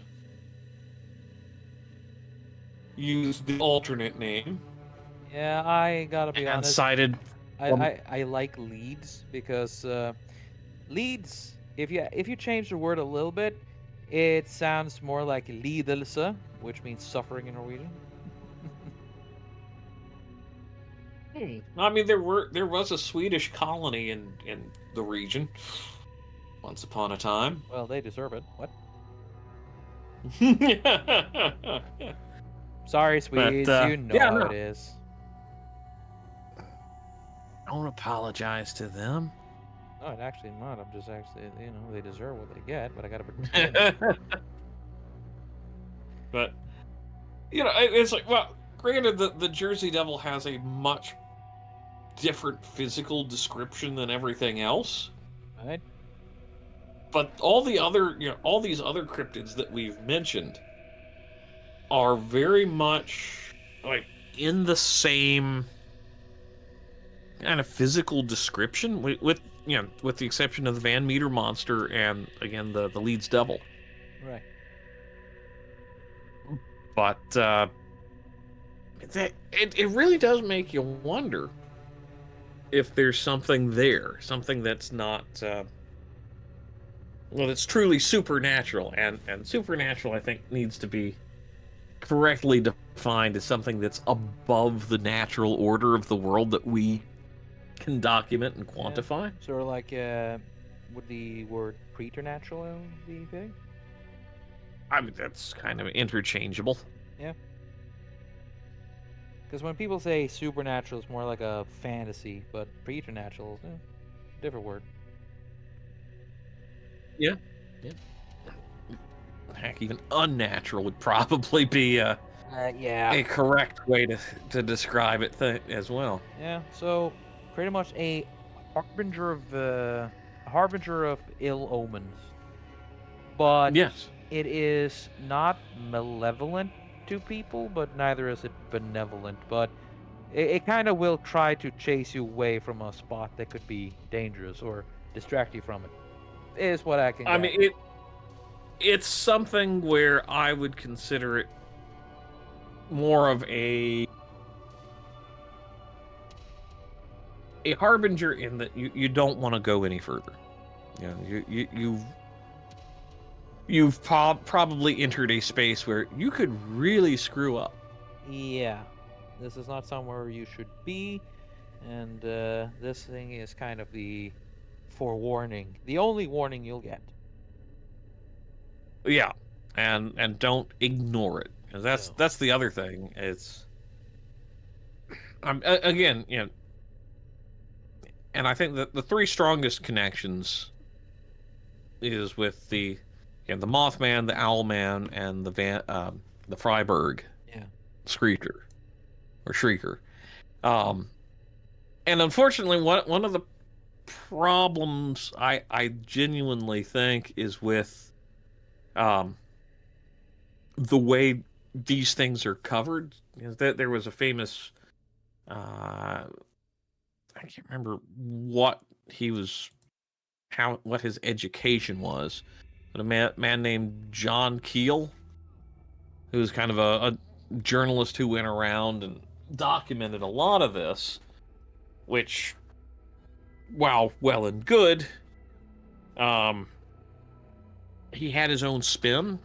use the alternate name, Yeah, I gotta be and honest. cited. I like leads because leads. If you change the word a little bit, it sounds more like lidelse, which means suffering in Norwegian. I mean, there was a Swedish colony in the region once upon a time. Well, they deserve it. What? Sorry, But Swedes. You know yeah, how no, it is. don't apologize to them. No, it actually not. I'm just actually, they deserve what they get, but I gotta pretend it. But it's like, well, granted, the Jersey Devil has a much different physical description than everything else. Right? But all the other, all these other cryptids that we've mentioned are very much like in the same kind of physical description, with the exception of the Van Meter monster and again the Leeds Devil. Right. But it really does make you wonder if there's something there, something that's not it's truly supernatural, and supernatural I think needs to be correctly defined as something that's above the natural order of the world that we can document and Yeah. quantify. Sort of like, would the word preternatural be big? I mean, that's kind of interchangeable. Yeah. Because when people say supernatural, it's more like a fantasy, but preternatural is different word. Yeah. Yeah. Heck, even unnatural would probably be Yeah. a correct way to describe it as well. Yeah. So pretty much a harbinger of harbinger of ill omens, but Yes. it is not malevolent to people, but neither is it benevolent. But it kind of will try to chase you away from a spot that could be dangerous or distract you from it. Is what I can I mean, gather. it's something where I would consider it more of a harbinger in that you don't want to go any further. You know, you've probably entered a space where you could really screw up. Yeah, this is not somewhere you should be, and this thing is kind of the forewarning, the only warning you'll get. Yeah, and don't ignore it. 'Cause No. that's the other thing. It's again, you know, and I think that the three strongest connections is with the Mothman, the Owlman, and the Freiburg Yeah. Screecher or Shrieker. Um, and unfortunately, one of the problems I genuinely think is with um the way these things are covered. Is that there was a famous I can't remember he was what his education was, but a man named John Keel, who was kind of a journalist who went around and documented a lot of this, which, while well and good, um, he had his own spin,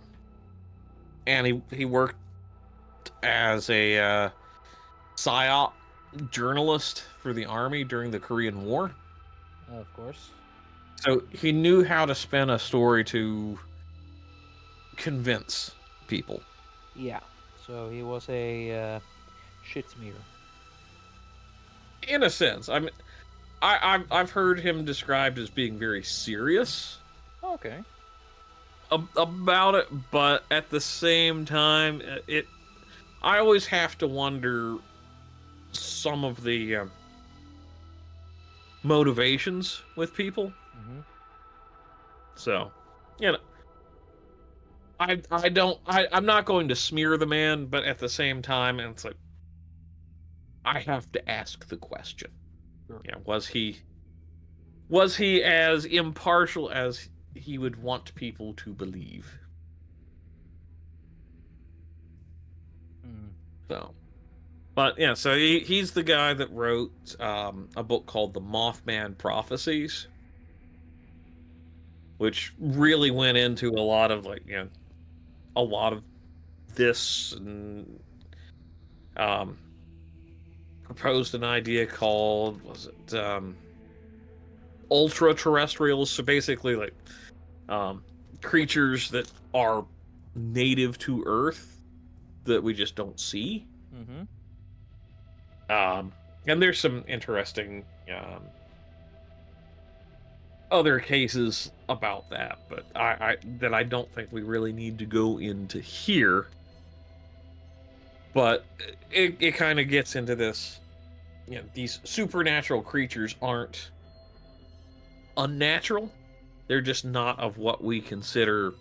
and he worked as a psyop journalist for the army during the Korean War. Of course. So he knew how to spin a story to convince people. Yeah. So he was a shit smear. In a sense, I mean, I've heard him described as being very serious Okay. about it, but at the same time, I always have to wonder some of the motivations with people. Mm-hmm. So, you know, I don't I'm not going to smear the man, but at the same time, it's like I have to ask the question. Sure. Yeah, was he as impartial as he would want people to believe? Mm. So, but yeah, so he's the guy that wrote a book called The Mothman Prophecies, which really went into a lot of a lot of this and um, proposed an idea called was it ultra terrestrials? So basically, um, creatures that are native to Earth that we just don't see. Mm-hmm. Um, and there's some interesting other cases about that, but I don't think we really need to go into here. But it kind of gets into this. You know, these supernatural creatures aren't unnatural. They're just not of what we consider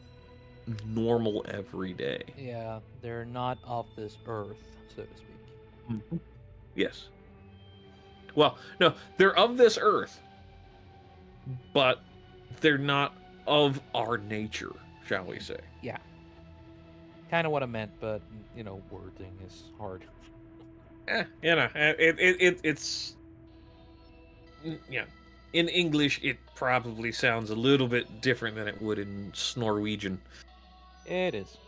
normal every day. Yeah, they're not of this earth, so to speak. Mhm. Yes. Well, no, they're of this earth, but they're not of our nature, shall we say. Yeah, kind of what I meant, but wording is hard. It's yeah. In English, it probably sounds a little bit different than it would in Norwegian. It is.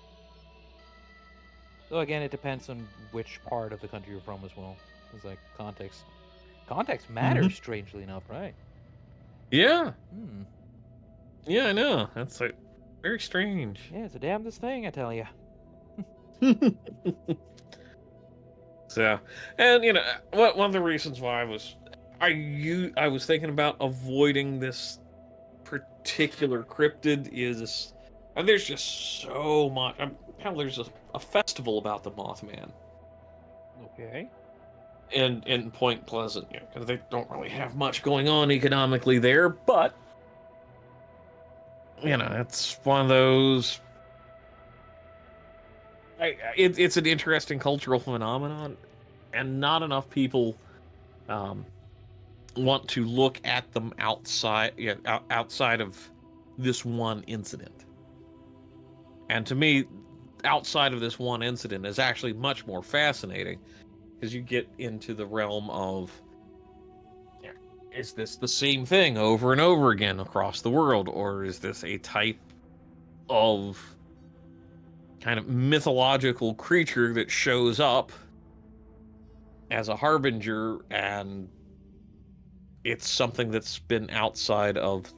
So again, it depends on which part of the country you're from as well. It's like context. Context Mm-hmm. matters, strangely enough, right? Yeah, Hmm. yeah, I know. That's like very strange. Yeah, it's a damnedest thing, I tell you. So, and one of the reasons why I was thinking about avoiding this particular cryptid is there's just so much. Hell, there's a festival about the Mothman Okay. in Point Pleasant, because they don't really have much going on economically there, but it's one of those. It's an interesting cultural phenomenon, and not enough people um, want to look at them outside of this one incident. And to me, outside of this one incident is actually much more fascinating because you get into the realm of, is this the same thing over and over again across the world, or is this a type of kind of mythological creature that shows up as a harbinger, and it's something that's been outside of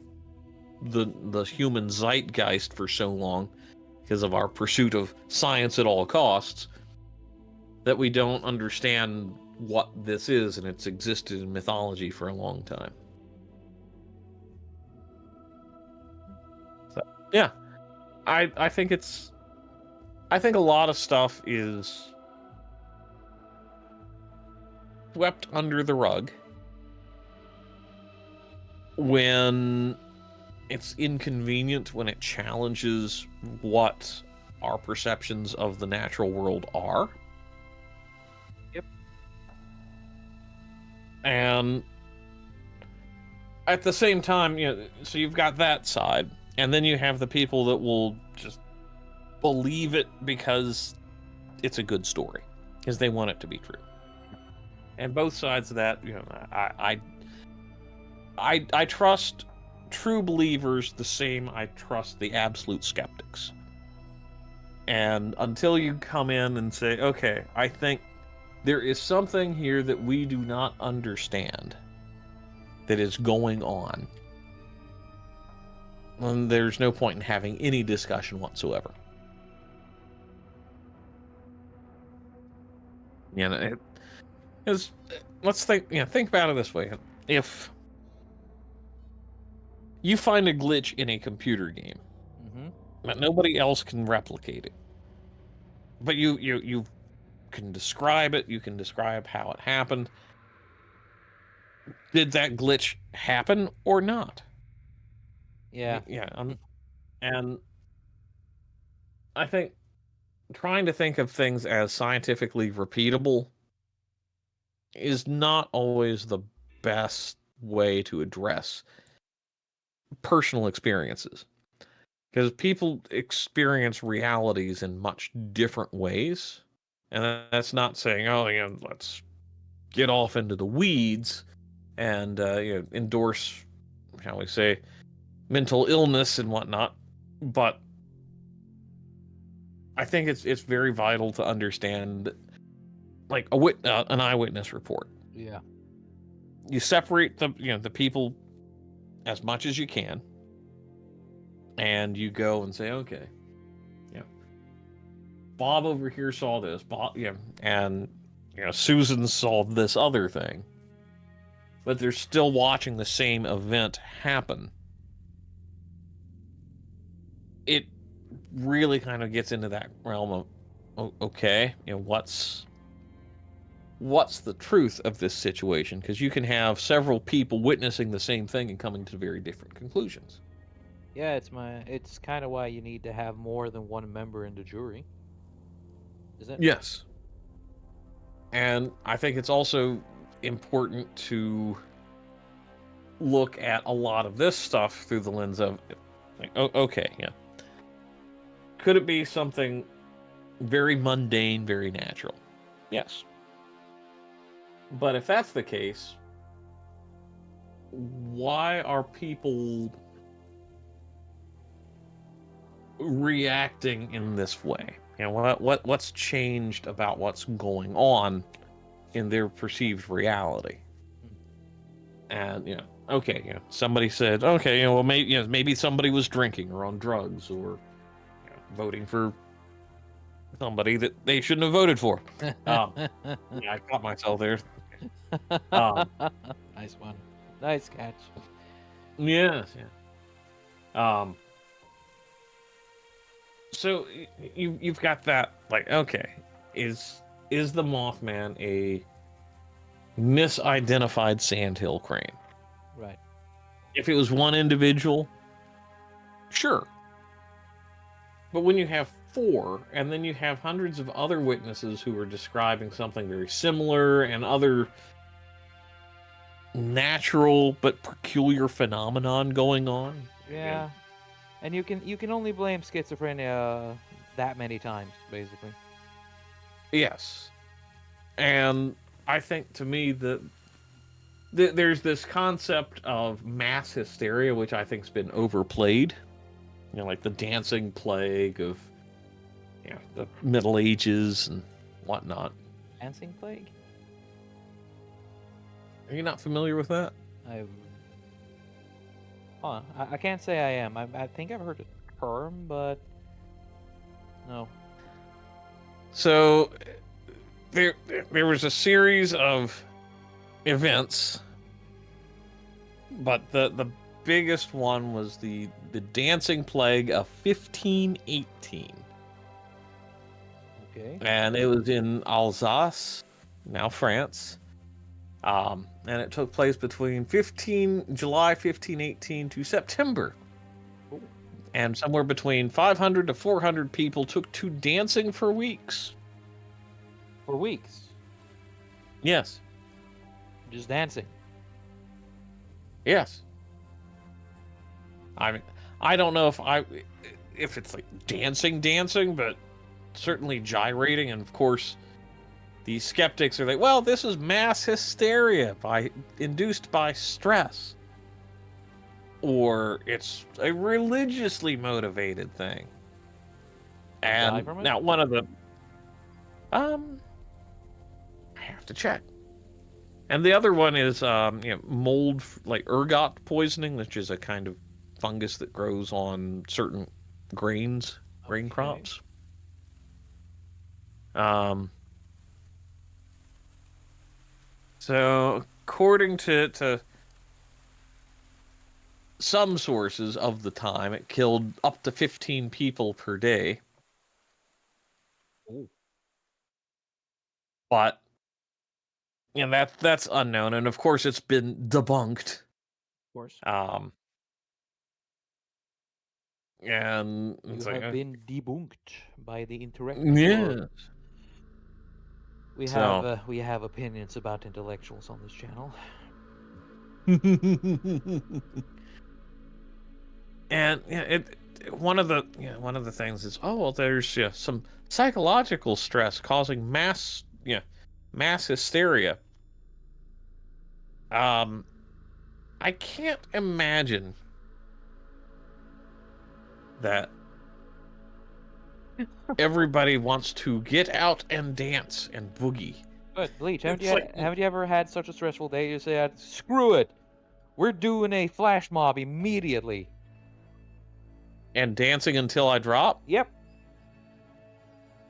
the human zeitgeist for so long because of our pursuit of science at all costs that we don't understand what this is, and it's existed in mythology for a long time. So yeah, I think I think a lot of stuff is swept under the rug when it's inconvenient, when it challenges what our perceptions of the natural world are. Yep. And at the same time, so you've got that side, and then you have the people that will just believe it because it's a good story, because they want it to be true. And both sides of that, I trust true believers the same I trust the absolute skeptics. And until you come in and say, okay, I think there is something here that we do not understand that is going on, then there's no point in having any discussion whatsoever. Because let's think about it this way: if you find a glitch in a computer game, Mm-hmm. but nobody else can replicate it, but you can describe it, you can describe how it happened. Did that glitch happen or not? Yeah. Yeah, and I think trying to think of things as scientifically repeatable is not always the best way to address personal experiences, because people experience realities in much different ways. And that's not saying, oh, let's get off into the weeds and endorse, shall we say, mental illness and whatnot. But I think it's very vital to understand, like an eyewitness report. Yeah. You separate the people as much as you can, and you go and say, okay, yeah, Bob over here saw this, Bob, and Susan saw this other thing, but they're still watching the same event happen. It really kind of gets into that realm of, okay, what's the truth of this situation? Because you can have several people witnessing the same thing and coming to very different conclusions. Yeah, it's kind of why you need to have more than one member in the jury, isn't it? Yes. And I think it's also important to look at a lot of this stuff through the lens of, like, okay, yeah. Could it be something very mundane, very natural? Yes. But if that's the case, why are people reacting in this way? What's changed about what's going on in their perceived reality? And okay, somebody said, okay, well, maybe somebody was drinking or on drugs or voting for somebody that they shouldn't have voted for. Yeah, I caught myself there. Nice one. Nice catch. Yes, yeah. So you've got that, like, okay, is the Mothman a misidentified sandhill crane? Right. If it was one individual, Sure. But when you have 4, and then you have hundreds of other witnesses who are describing something very similar and other natural but peculiar phenomenon going on, again, Yeah, and you can only blame schizophrenia that many times, basically. yes. And I think to me that there's this concept of mass hysteria, which I think's been overplayed. You know, like the dancing plague of the Middle Ages and whatnot. Dancing plague? Are you not familiar with that? I've. Huh, I can't say I am. I think I've heard the term, but no. So there was a series of events, but the biggest one was the dancing plague of 1518. Okay. And it was in Alsace, now France. And it took place between July 1518 to September. Cool. And somewhere between 500 to 400 people took to dancing for weeks. For weeks, Yes. just dancing. Yes. I mean, I don't know if it's like dancing, but certainly gyrating. And of course, the skeptics are like, well, this is mass hysteria induced by stress, or it's a religiously motivated thing. Die And from it? now one of the I have to check. And the other one is mold, like ergot poisoning, which is a kind of fungus that grows on certain grain Okay. crops. So according to some sources of the time, it killed up to 15 people per day. Ooh. But that's unknown, and of course it's been debunked. Of course. And You it's like, have been debunked by the intellectual. yeah. We have So, we have opinions about intellectuals on this channel. and one of the things is, oh well, there's some psychological stress causing mass hysteria. I can't imagine that everybody wants to get out and dance and boogie. But Bleach, haven't It's you like, haven't you ever had such a stressful day? You say, "Screw it, we're doing a flash mob immediately." and dancing until I drop. Yep.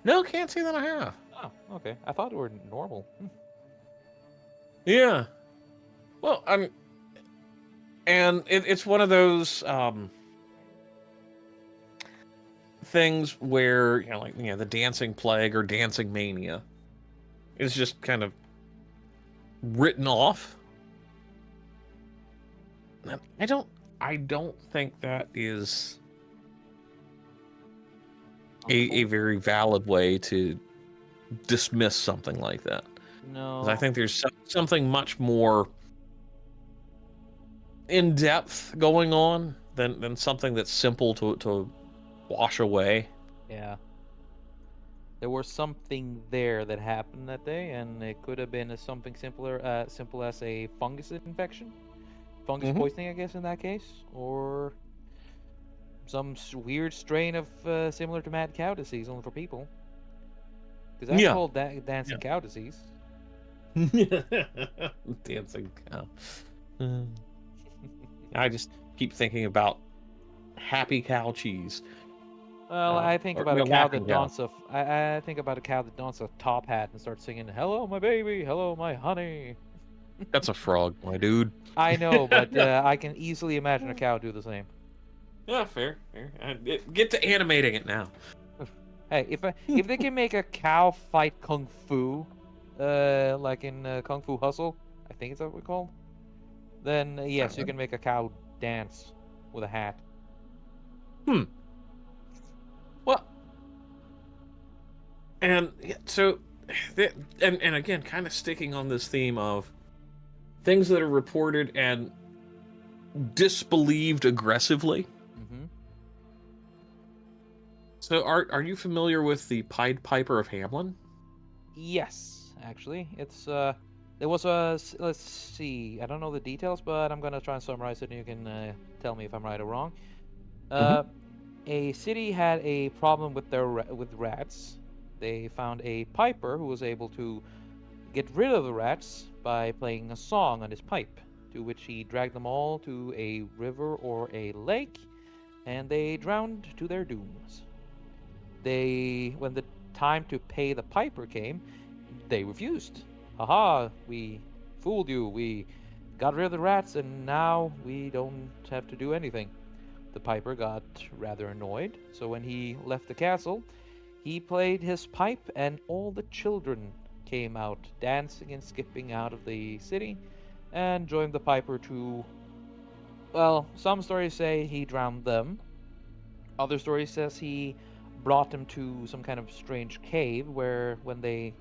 No, can't say that I have. Oh, okay. I thought it were normal. Yeah. Well, and it's one of those things where the dancing plague or dancing mania is just kind of written off. And I don't think that is a very valid way to dismiss something like that. 'Cause I No. think there's something much more in depth going on than something that's simple to wash away. Yeah. There was something there that happened that day, and it could have been something simple as a fungus infection, fungus Mm-hmm. poisoning, I guess, in that case, or some weird strain of similar to mad cow disease, only for people, because that's Yeah. called dancing cow disease. Dancing cow. I just keep thinking about happy cow cheese. Well, I think Or about a cow laughing that cow. dons a. I think about a cow that dons a top hat and starts singing, "Hello, my baby. Hello, my honey." That's a frog, my dude. I know, but I can easily imagine a cow do the same. Yeah, fair. Get to animating it now. Hey, if they can make a cow fight kung fu, like in Kung Fu Hustle, I think it's what we called, then yes, you can make a cow dance with a hat. Hmm. Well, and yeah, so, and again, kind of sticking on this theme of things that are reported and disbelieved aggressively. Mm-hmm. So, are you familiar with the Pied Piper of Hamelin? Yes, actually, there was let's see, I don't know the details, but I'm gonna try and summarize it, and you can tell me if I'm right or wrong. Mm-hmm. Uh, a city had a problem with with rats. They found a piper who was able to get rid of the rats by playing a song on his pipe, to which he dragged them all to a river or a lake, and they drowned to their dooms. When the time to pay the piper came, they refused. Haha, we fooled you. We got rid of the rats, and now we don't have to do anything. The piper got rather annoyed, so when he left the castle, he played his pipe, and all the children came out dancing and skipping out of the city and joined the piper to, well, some stories say he drowned them. Other stories says he brought them to some kind of strange cave where when they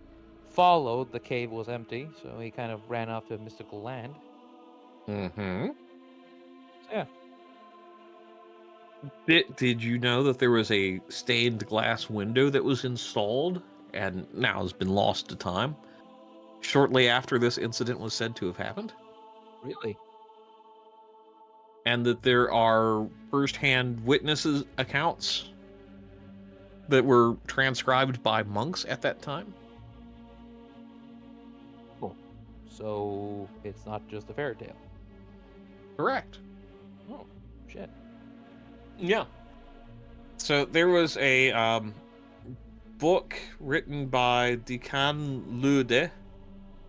followed, the cave was empty, so he kind of ran off to a mystical land. Mm-hmm. So yeah, Did you know that there was a stained glass window that was installed and now has been lost to time shortly after this incident was said to have happened? really. And that there are firsthand witnesses accounts that were transcribed by monks at that time? Cool. So it's not just a fairy tale. Correct. Oh, shit. Yeah. So there was a book written by Decan Lude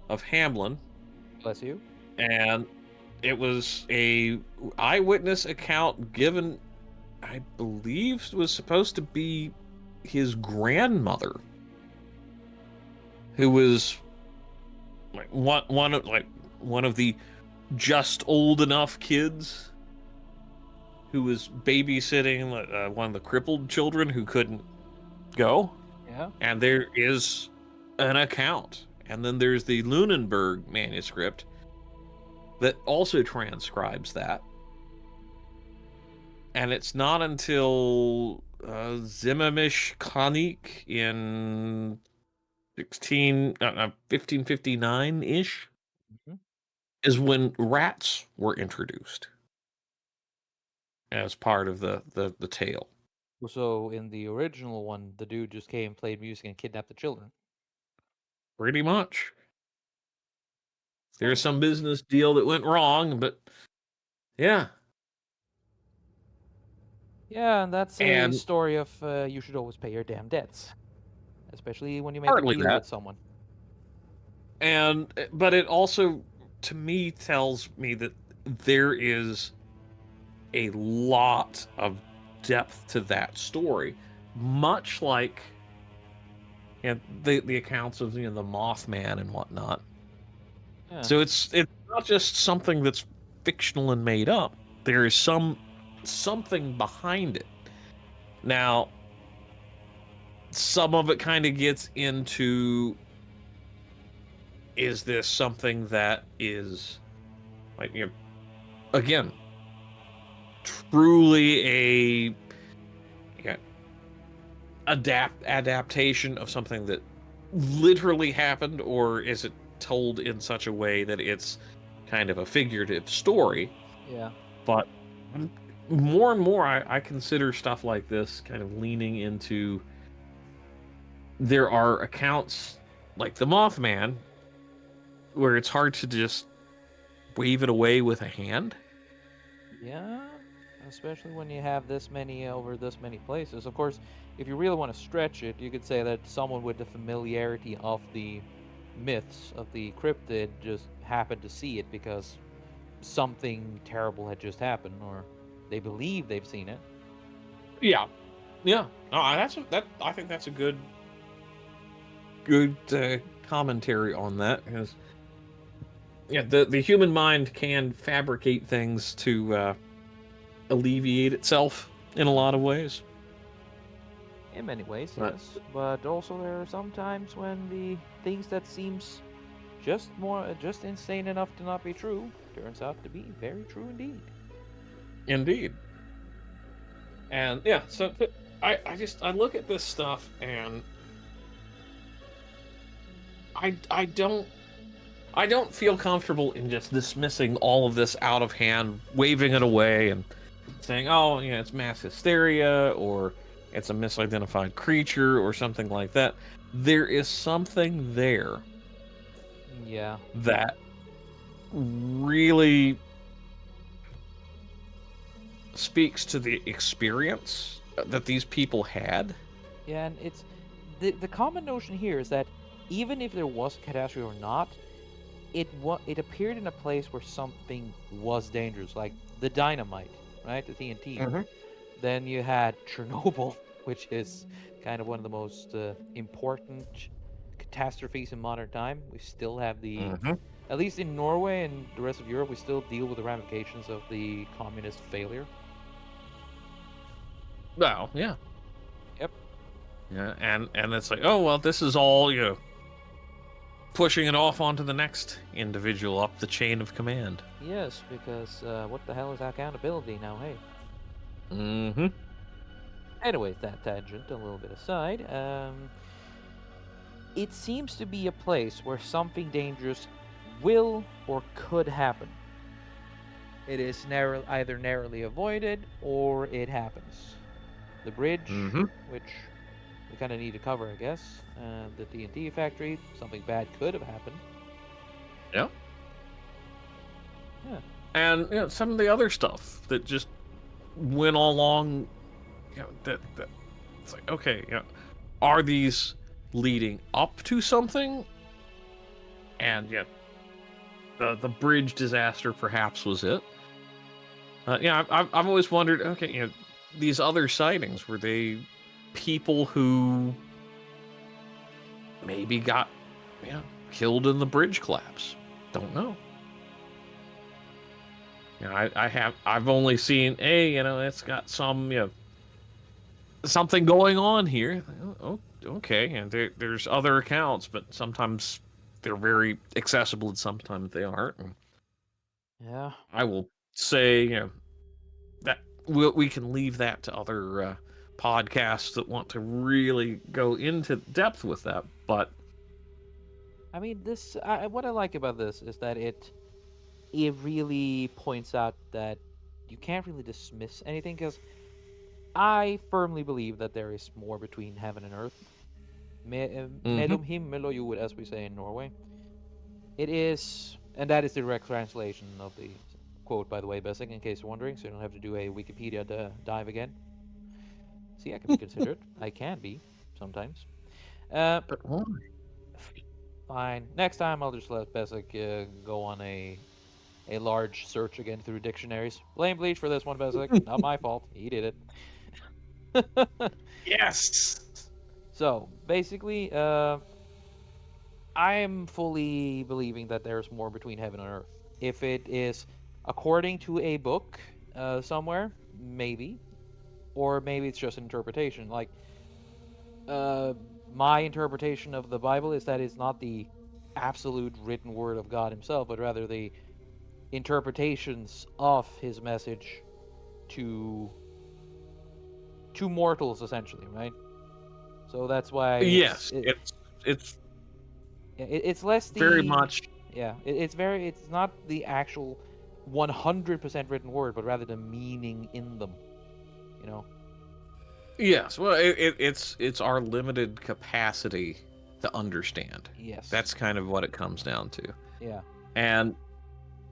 of Hamlin, Bless you. and it was a eyewitness account given, I believe, was supposed to be his grandmother, who was like one of the just old enough kids who was babysitting one of the crippled children who couldn't go. Yeah. And there is an account. And then there's the Lunenburg manuscript that also transcribes that. And it's not until Zimmermish Konik in 1559 ish Hmm. is when rats were introduced as part of the tale. So in the original one, the dude just came, played music, and kidnapped the children. Pretty much. There's Sounds. some business deal that went wrong, but yeah. Yeah, and that's a And story of you should always pay your damn debts, especially when you make a partly deal that. with someone. And but it also to me tells me that there is a lot of depth to that story, much like, the accounts of, the Mothman and whatnot. Yeah. So it's not just something that's fictional and made up. There is something behind it. Now, some of it kind of gets into, is this something that is like, again, truly a, yeah, adaptation of something that literally happened, or is it told in such a way that it's kind of a figurative story? Yeah. But more and more, I consider stuff like this kind of leaning into, there are accounts like the Mothman where it's hard to just wave it away with a hand. Yeah. Especially when you have this many over this many places. Of course, if you really want to stretch it, you could say that someone with the familiarity of the myths of the cryptid just happened to see it because something terrible had just happened, or they believe they've seen it. Yeah, yeah. No, that. I think that's a good commentary on that, because yeah, the human mind can fabricate things to alleviate itself. in a lot of ways. In many ways, But yes. But also there are some times when the things that seems just insane enough to not be true turns out to be very true indeed. indeed. And yeah, so I look at this stuff and I don't feel comfortable in just dismissing all of this out of hand, waving it away and saying, "Oh, yeah, it's mass hysteria or it's a misidentified creature or something like that." There is something there Yeah. that really speaks to the experience that these people had. Yeah, and it's the common notion here is that even if there was a catastrophe or not, it appeared in a place where something was dangerous, like the dynamite, right? The TNT. Mm-hmm. Then you had Chernobyl, which is kind of one of the most important catastrophes in modern time. We still have Mm-hmm. at least in Norway and the rest of Europe, we still deal with the ramifications of the communist failure. Well, yeah, Yep. yeah, and it's like, oh well, this is all pushing it off onto the next individual up the chain of command. Yes, because what the hell is accountability now? Hey. Mm-hmm. Anyways, that tangent a little bit aside. It seems to be a place where something dangerous will or could happen. It is either narrowly avoided or it happens. The bridge, Mm-hmm. which we kind of need to cover, I guess. The TNT factory, something bad could have happened. Yeah. Yeah. And some of the other stuff that just went along, that it's like, okay, are these leading up to something? And the bridge disaster perhaps was it. I've always wondered, okay, these other sightings, were they people who maybe got killed in the bridge collapse? Don't know. I've only seen it's got some something going on here. Oh, okay, and there's other accounts, but sometimes they're very accessible and sometimes they aren't. And Yeah. I will say, that we can leave that to other podcasts that want to really go into depth with that. But I mean, what I like about this is that it really points out that you can't really dismiss anything because I firmly believe that there is more between heaven and earth. hmm Mellom himmel og jord, as we say in Norway. It is, and that is the direct translation of the quote, by the way, Bessic, in case you're wondering, so you don't have to do a Wikipedia dive again. See, I can be considerate. I can be, sometimes. Uh, but why? Fine. Next time, I'll just let Bessic go on a large search again through dictionaries. Blame Bleach for this one, Bessic. Not my fault. He did it. Yes. So, basically, I am fully believing that there's more between heaven and earth. If it is according to a book somewhere, maybe, or maybe it's just an interpretation. Like uh, my interpretation of the Bible is that it's not the absolute written word of God Himself, but rather the interpretations of His message to mortals, essentially, right? So that's why Yes, it's it's less very the much. yeah it's not the actual 100% written word, but rather the meaning in them. You know. Yes, well, it's our limited capacity to understand. Yes. That's kind of what it comes down to. Yeah. And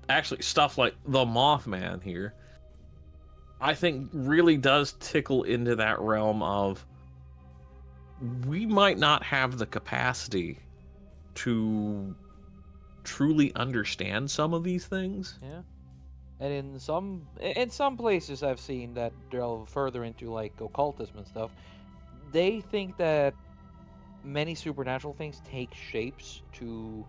actually, stuff like the Mothman here, I think really does tickle into that realm of we might not have the capacity to truly understand some of these things. Yeah. And in some places I've seen that delve further into like occultism and stuff, they think that many supernatural things take shapes to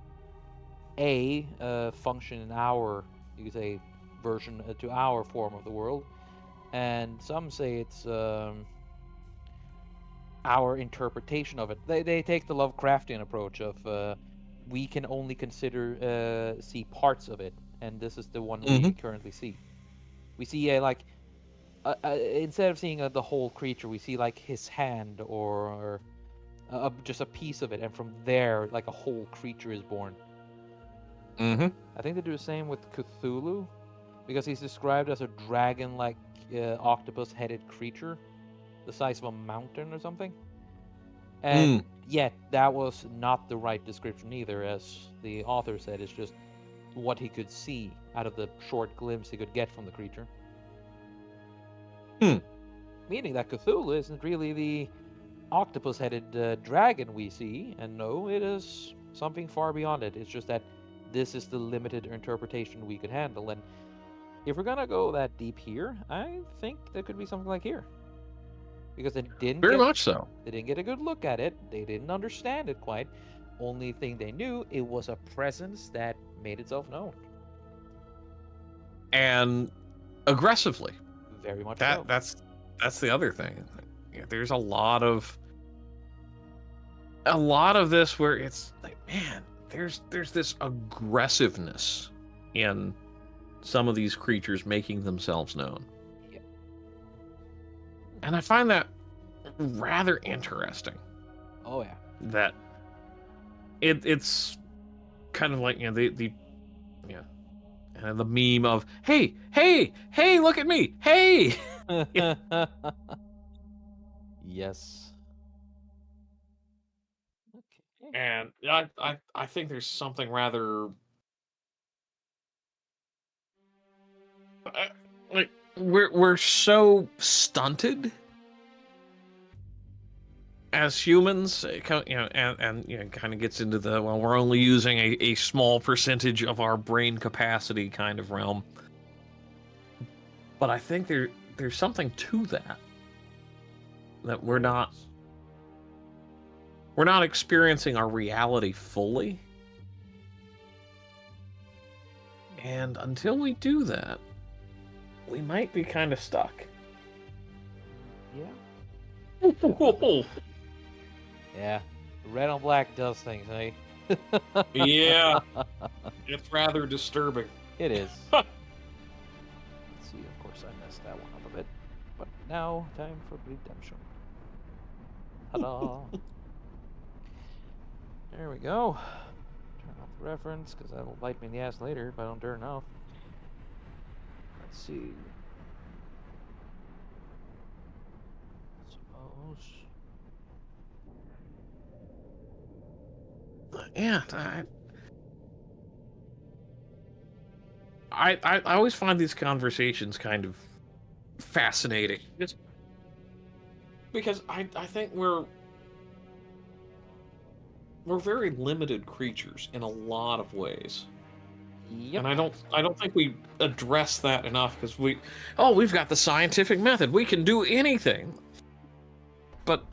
function in our, you could say, version to our form of the world, and some say it's our interpretation of it. They take the Lovecraftian approach of we can only consider see parts of it, and this is the one we Hmm. currently see. We see like instead of seeing the whole creature, we see like his hand or just a piece of it, and from there, like a whole creature is born. Hmm. I think they do the same with Cthulhu, because he's described as a dragon-like octopus-headed creature, the size of a mountain or something. Mm. And yet, that was not the right description either, as the author said. It's just what he could see out of the short glimpse he could get from the creature. Hmm. Meaning that Cthulhu isn't really the octopus headed dragon we see, and no, it is something far beyond it. It's just that this is the limited interpretation we could handle. And if we're gonna go that deep here, I think there could be something like here. Because Very much so. they didn't get a good look at it, they didn't understand it quite. Only thing they knew, it was a presence that made itself known. And aggressively. Very much That so. that's the other thing. Yeah, there's a lot of this where it's like, man, there's this aggressiveness in some of these creatures making themselves known. Yeah. And I find that rather interesting. Oh yeah. That it's kind of like, the yeah, and the meme of hey, look at me, hey. Yes. Okay. And I think there's something rather like we're so stunted as humans, and kind of gets into the, well, we're only using a small percentage of our brain capacity kind of realm. But I think there's something to that we're There not is. we're not experiencing our reality fully. And until we do that, we might be kind of stuck. Yeah. Yeah. Red on black does things, eh? Yeah, it's rather disturbing. It is. Let's see, of course I messed that one up a bit. But now, time for redemption. Ta-da! There we go. Turn off the reference, because that'll bite me in the ass later if I don't turn it off. Let's see. Suppose. Yeah, I always find these conversations kind of fascinating. Just because I think we're very limited creatures in a lot of ways. Yep. And I don't think we address that enough, because we've got the scientific method. We can do anything. But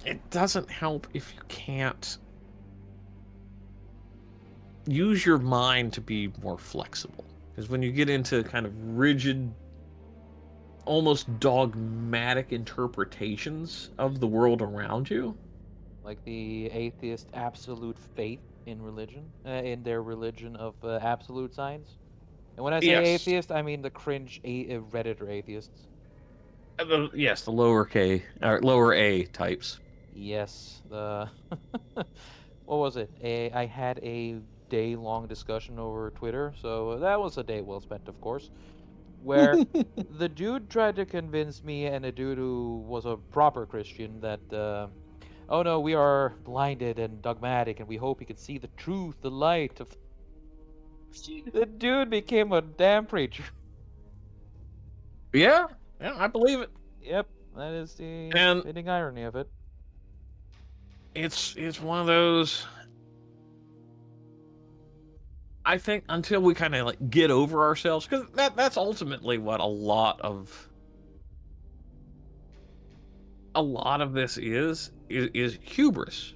it doesn't help if you can't use your mind to be more flexible. Because when you get into kind of rigid, almost dogmatic interpretations of the world around you. Like the atheist absolute faith in religion, in their religion of absolute science. And when I say Yes. atheist, I mean the cringe Redditor atheists. Yes, the lower K or lower A types. Yes, the what was it? I had a day-long discussion over Twitter, so that was a day well spent, of course, where the dude tried to convince me and a dude who was a proper Christian that, oh no, we are blinded and dogmatic, and we hope he can see the truth, the light of. The dude became a damn preacher. Yeah, yeah, I believe it. Yep, that is the And fitting irony of it. it's one of those. I think until we kind of like get over ourselves, because that's ultimately what a lot of this is hubris.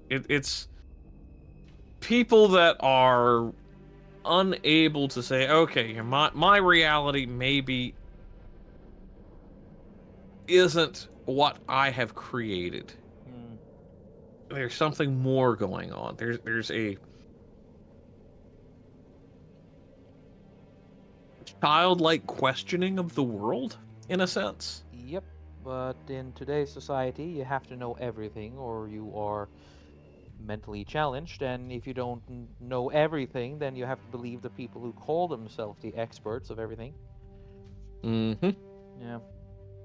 It's people that are unable to say, okay, my reality maybe isn't what I have created. Hmm. There's something more going on. There's a childlike questioning of the world, in a sense. Yep. But in today's society, you have to know everything, or you are mentally challenged. And if you don't know everything, then you have to believe the people who call themselves the experts of everything. Mm-hmm. Yeah.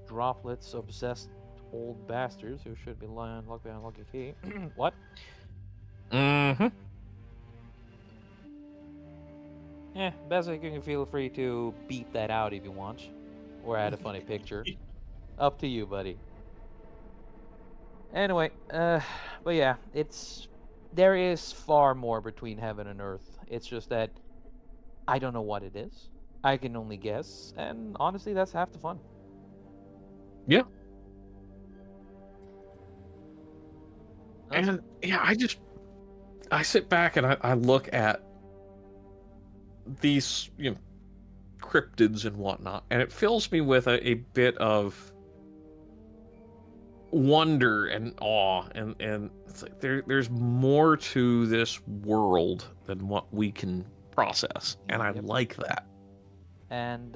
Droplets, obsessed old bastards who should be lying locked behind lock and key. What? Mm-hmm. Yeah, basically you can feel free to beep that out if you want, or add a funny picture. Up to you, buddy. Anyway, but yeah, it's there is far more between heaven and earth. It's just that I don't know what it is. I can only guess, and honestly, that's half the fun. Yeah. That's And yeah, I sit back and I look at these, cryptids and whatnot, and it fills me with a bit of wonder and awe, and it's like there's more to this world than what we can process, and I yep. like that. And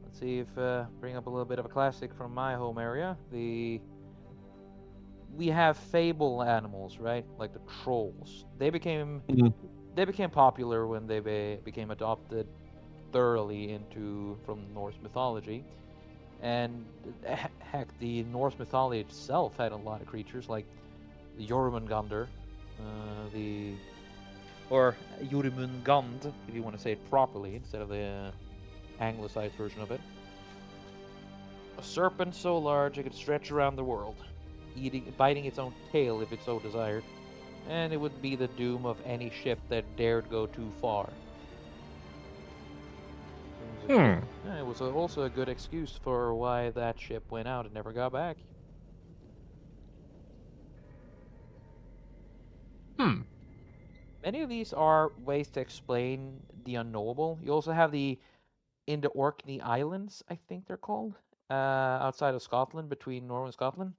let's see if bring up a little bit of a classic from my home area. The We have fable animals, right? Like the trolls. Mhm. They became popular when they became adopted thoroughly into from Norse mythology. And heck, the Norse mythology itself had a lot of creatures like the Jormungandr, the or Jormungand, if you want to say it properly instead of the anglicized version of it. A serpent so large it could stretch around the world, biting its own tail if it so desired, and it would be the doom of any ship that dared go too far. It was a good. Hmm. Yeah, it was also a good excuse for why that ship went out and never got back. Hmm. Many of these are ways to explain the unknowable. You also have the in the Orkney Islands, I think they're called, outside of Scotland, between Norway and Scotland.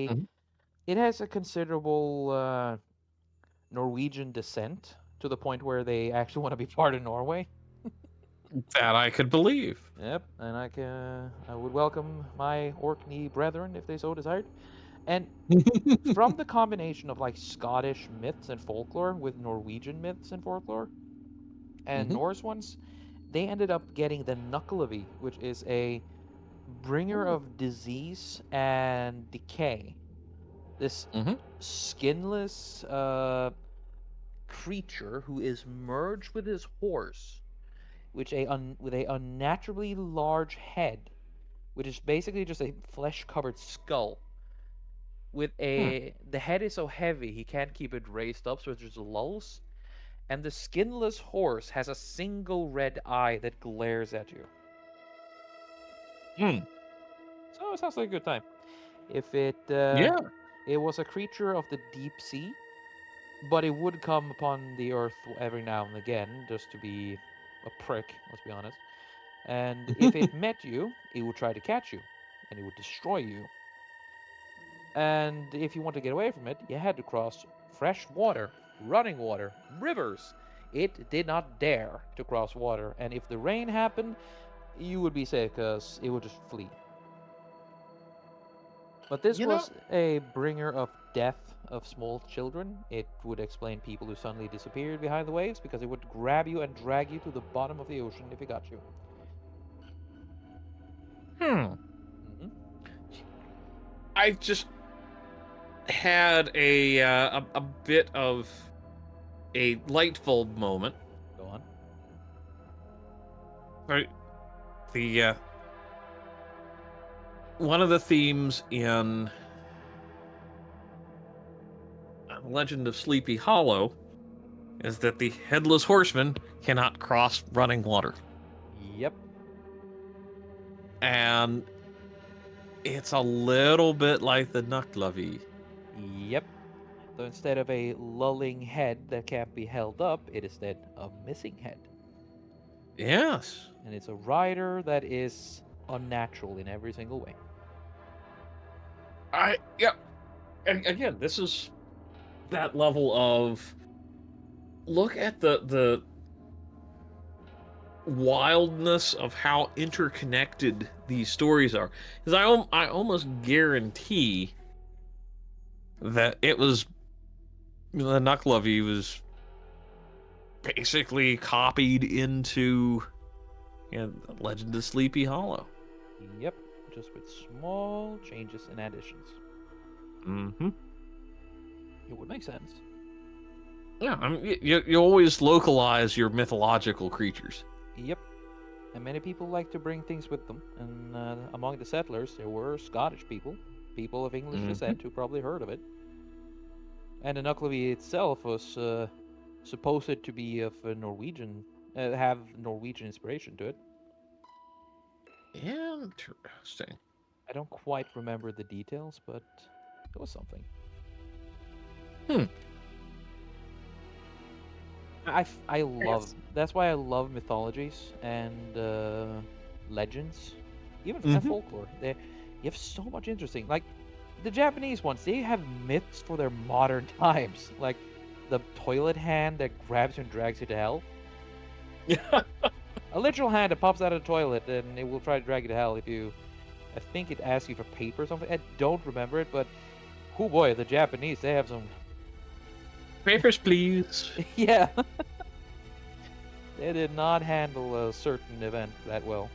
Mhm. It has a considerable Norwegian descent to the point where they actually want to be part of Norway. That I could believe. Yep, and I would welcome my Orkney brethren if they so desired. And from the combination of like Scottish myths and folklore with Norwegian myths and folklore and Hmm. Norse ones, they ended up getting the Nuckelavee, which is a bringer of disease and decay. This Hmm. skinless creature who is merged with his horse, with a unnaturally large head, which is basically just a flesh-covered skull. With Hmm. a The head is so heavy he can't keep it raised up, so it just lulls. And the skinless horse has a single red eye that glares at you. Hmm. So it sounds like a good time. If Yeah. it was a creature of the deep sea, but it would come upon the earth every now and again, just to be a prick. Let's be honest. And if it met you, it would try to catch you, and it would destroy you. And if you want to get away from it, you had to cross fresh water, running water, rivers. It did not dare to cross water, and if the rain happened, you would be safe because it would just flee. But this You know, was a bringer of death of small children. It would explain people who suddenly disappeared behind the waves because it would grab you and drag you to the bottom of the ocean if it got you. hmm. Hmm. I just had a bit of a light bulb moment. Go on. Right. The One of the themes in Legend of Sleepy Hollow is that the headless horseman cannot cross running water, Yep. and it's a little bit like the Nucklavi. Yep. So instead of a lulling head that can't be held up, it is then a missing head. Yes. And it's a rider that is unnatural in every single way. Yeah. Again, this is that level of look at the wildness of how interconnected these stories are. Because I almost guarantee that it was the Nucklovey was basically copied into Legend of Sleepy Hollow. Yep, just with small changes and additions. Mm-hmm. It would make sense. Yeah, I mean, you always localize your mythological creatures. Yep, and many people like to bring things with them. And among the settlers, there were Scottish people, people of English Mm-hmm. descent who probably heard of it. And the Nucklavy itself was supposed to be of a Norwegian, have Norwegian inspiration to it. Interesting. I don't quite remember the details, but it was something. Hmm. I love Yes. that's why I love mythologies and legends, even and Mm-hmm. folklore. You have so much interesting. Like the Japanese ones, they have myths for their modern times, like the toilet hand that grabs you and drags you to hell. Yeah. A literal hand that pops out of the toilet and it will try to drag you to hell if you. I think it asks you for paper or something. I don't remember it, but oh boy, the Japanese, they have some. Papers, please. Yeah, they did not handle a certain event that well.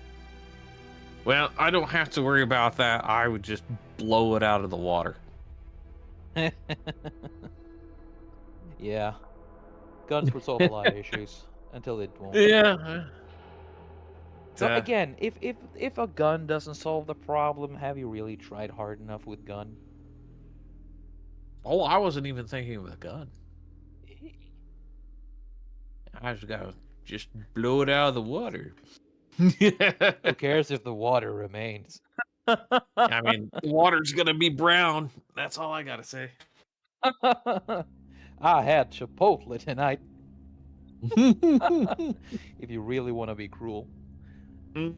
Well, I don't have to worry about that. I would just blow it out of the water. Yeah, guns would solve a lot of issues until it won't. Yeah. So again, if a gun doesn't solve the problem, have you really tried hard enough with gun? Oh, I wasn't even thinking of a gun. I just gotta just blow it out of the water. Who cares if the water remains? I mean, the water's gonna be brown. That's all I gotta say. I had Chipotle tonight. If you really want to be cruel, what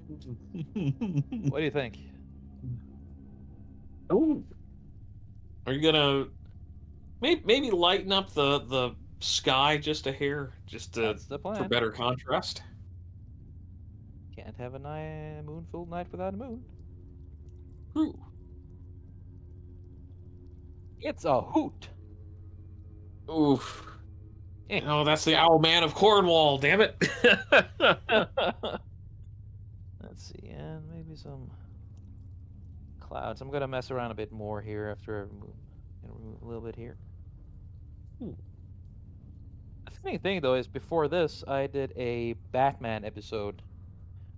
do you think? Oh, are you gonna maybe lighten up the sky just a hair, just to That's the for plan. better contrast? Can't have a moon-filled night without a moon. Ooh. It's a hoot. Oof. Eh. Oh, that's the Owl Man of Cornwall. Damn it. Let's see, and maybe some clouds. I'm gonna mess around a bit more here after I remove a little bit here. The funny thing though is before this, I did a Batman episode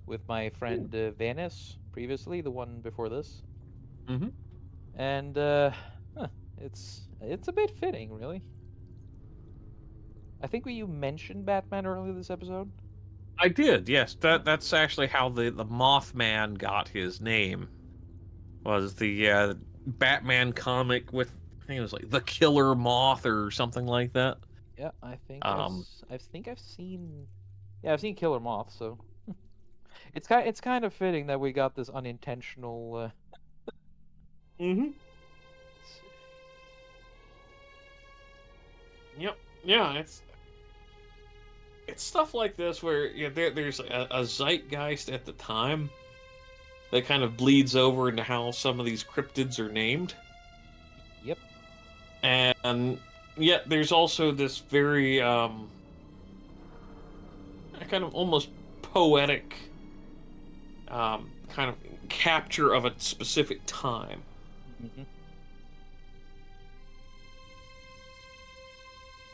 with my friend Vanis previously, the one before this, Mm-hmm. and huh, it's a bit fitting, really. I think you mentioned Batman earlier this episode. I did, yes. That's actually how the Mothman got his name. Was the Batman comic with I think it was like the Killer Moth or something like that. Yeah, Um. I think I've seen. Yeah, I've seen Killer Moth, so it's kind of fitting that we got this unintentional. Mm-hmm. Yep. Yeah. It's stuff like this where there's a zeitgeist at the time that kind of bleeds over into how some of these cryptids are named. Yep. And yet there's also this very kind of almost poetic kind of capture of a specific time. Hmm.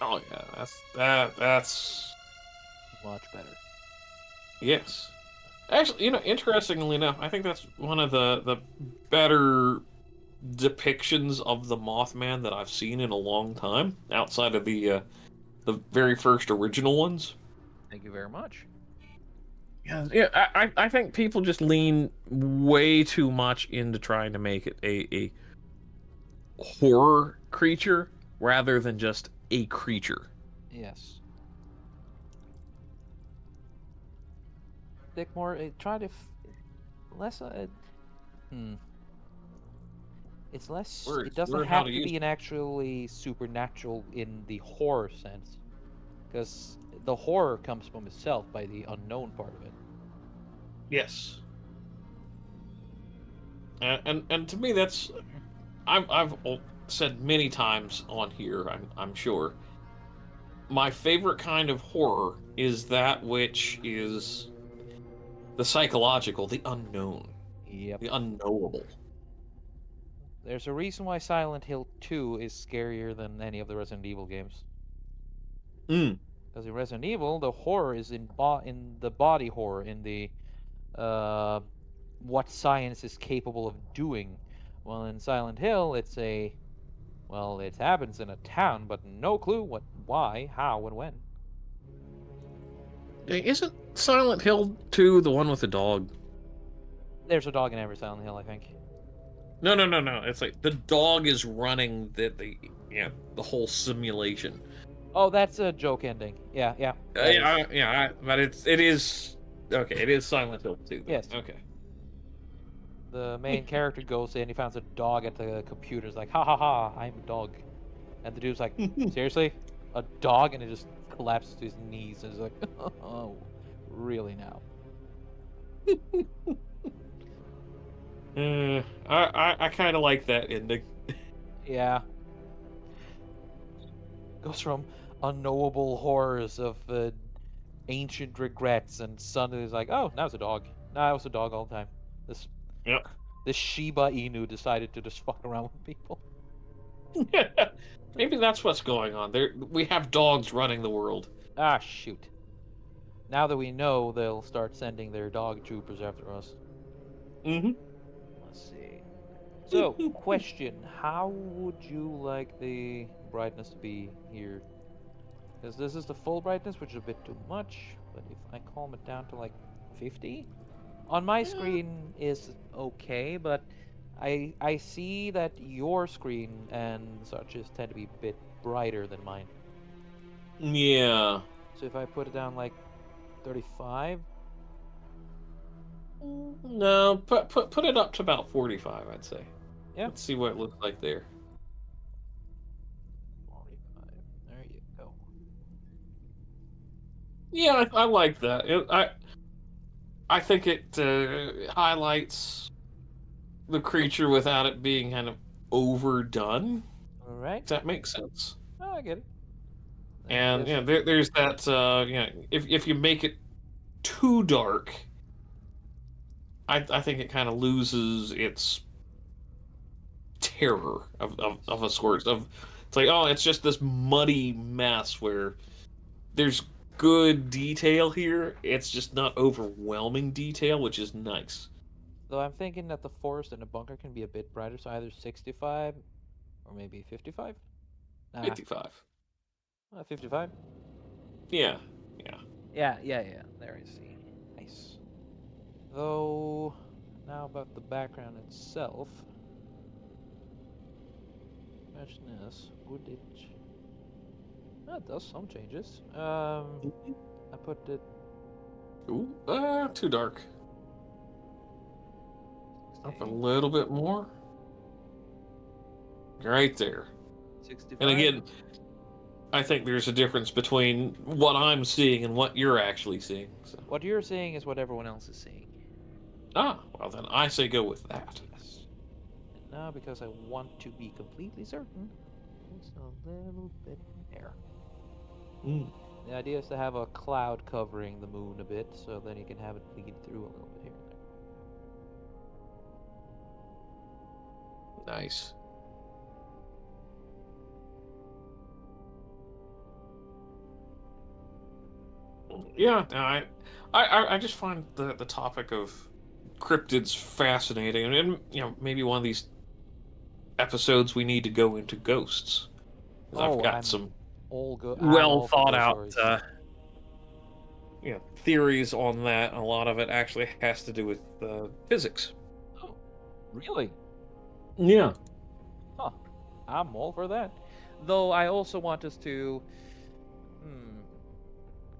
Oh yeah, that's Much better. yes. Actually, interestingly enough, I think that's one of the better depictions of the Mothman that I've seen in a long time, outside of the very first original ones. Thank you very much. Yeah, I think people just lean way too much into trying to make it a horror creature rather than just a creature. Yes. Dick Moore, try to less. Hmm. It's less. It Words. doesn't Learn how have to to use. be an actually supernatural in the horror sense, because the horror comes from itself by the unknown part of it. Yes. And to me, that's I've said many times on here. I'm sure my favorite kind of horror is that which is the psychological, the unknown, Yep. the unknowable. There's a reason why Silent Hill 2 is scarier than any of the Resident Evil games. Mm. Because in Resident Evil, the horror is in the body horror, in the uh, what science is capable of doing. Well, in Silent Hill, it happens in a town, but no clue why, how, and when. Isn't Silent Hill 2 the one with the dog? There's a dog in every Silent Hill, I think. No. It's like the dog is running the whole simulation. Oh, that's a joke ending. Yeah, yeah, that is. But it is okay. It is Silent Hill 2 then. Yes. Okay. The main character goes in, he finds a dog at the computer. He's like, ha ha ha, I'm a dog. And the dude's like, seriously? A dog? And it just collapses to his knees. And he's like, oh, really now? I kind of like that ending. Yeah. Goes from unknowable horrors of ancient regrets, and suddenly he's like, oh, now it's a dog. Nah, it was a dog all the time. This Yep. this Shiba Inu decided to just fuck around with people. Maybe that's what's going on. There, we have dogs running the world. Ah, shoot. Now that we know, they'll start sending their dog troopers after us. Mm-hmm. Let's see. So, question: how would you like the brightness to be here? Because this is the full brightness, which is a bit too much. But if I calm it down to like 50, on my screen is okay. But I see that your screen and such is tend to be a bit brighter than mine. Yeah. So if I put it down like 35, No, put it up to about 45, I'd say. yeah, Let's see what it looks like there. 45. There you go. Yeah, I like that. I think it highlights the creature without it being kind of overdone. All right. If that makes sense. Oh, I get it. Then And just there's that. If you make it too dark, I think it kind of loses its terror of a sort of. It's like, oh, it's just this muddy mess where there's good detail here. It's just not overwhelming detail, which is nice. though I'm thinking that the forest and the bunker can be a bit brighter, so either 65 or maybe 55. Nah, 55. 55. Yeah, yeah. Yeah. There I see. Nice. Though, now about the background itself. Question is, would it? Oh, it does some changes. I put it Ooh, too dark. Up a 16, little bit more. Right there. And 65. again, I think there's a difference between what I'm seeing and what you're actually seeing. So. What you're seeing is what everyone else is seeing. Ah, well then I say go with that. Yes. And now, because I want to be completely certain, it's a little bit there. Mm. The idea is to have a cloud covering the moon a bit, so then you can have it bleed through a little bit here and there. Nice. Yeah, I just find the topic of cryptids fascinating, and maybe one of these episodes we need to go into ghosts. 'Cause I've Oh, got some I'm well all for thought ghost out stories. theories on that. A lot of it actually has to do with physics. Oh, really? Yeah. Huh. I'm all for that. Though I also want us to,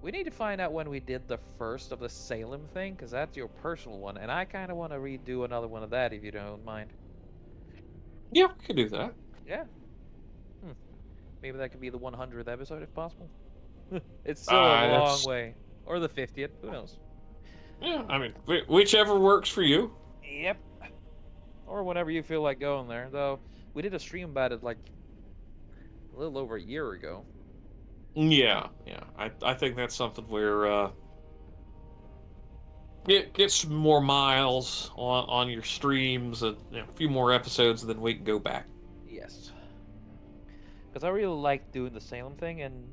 We need to find out when we did the first of the Salem thing, because that's your personal one, and I kind of want to redo another one of that if you don't mind. Yeah, we could do that. Yeah. Hmm. Maybe that could be the 100th episode if possible. It's still a long That's way. Or the 50th. Who knows? yeah. I mean, whichever works for you. Yep. Or whenever you feel like going there. Though, we did a stream about it like a little over a year ago. Yeah, yeah. I think that's something where get some more miles on your streams and a few more episodes, and then we can go back. Yes. Because I really like doing the Salem thing, and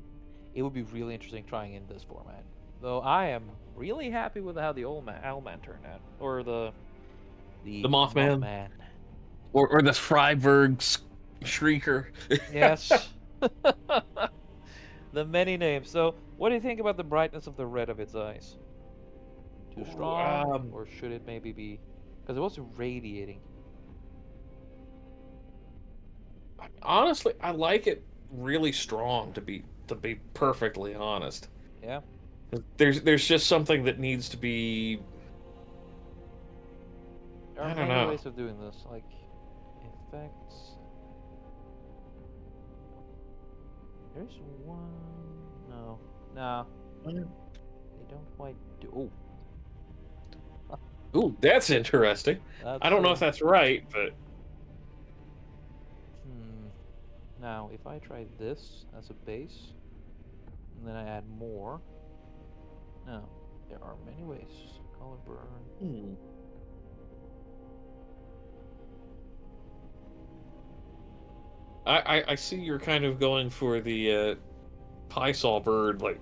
it would be really interesting trying in this format. Though I am really happy with how the old Owlman turned out. Or The the Mothman Mothman. or the Freiburg Shrieker. Yes. The many names. So, what do you think about the brightness of the red of its eyes? Too strong? um, Or should it maybe be... Because it was radiating. Honestly, I like it really strong to be perfectly honest. Yeah? There's just something that needs to be. There are I don't many know. ways of doing this. Like, effects... There's one... No. No. They don't quite do... Oh, Ooh, that's interesting. I that's... don't know if that's right, but Hmm. Now, if I try this as a base, and then I add more... No. There are many ways. Color burn... hmm. I see you're kind of going for the Pysaw bird, like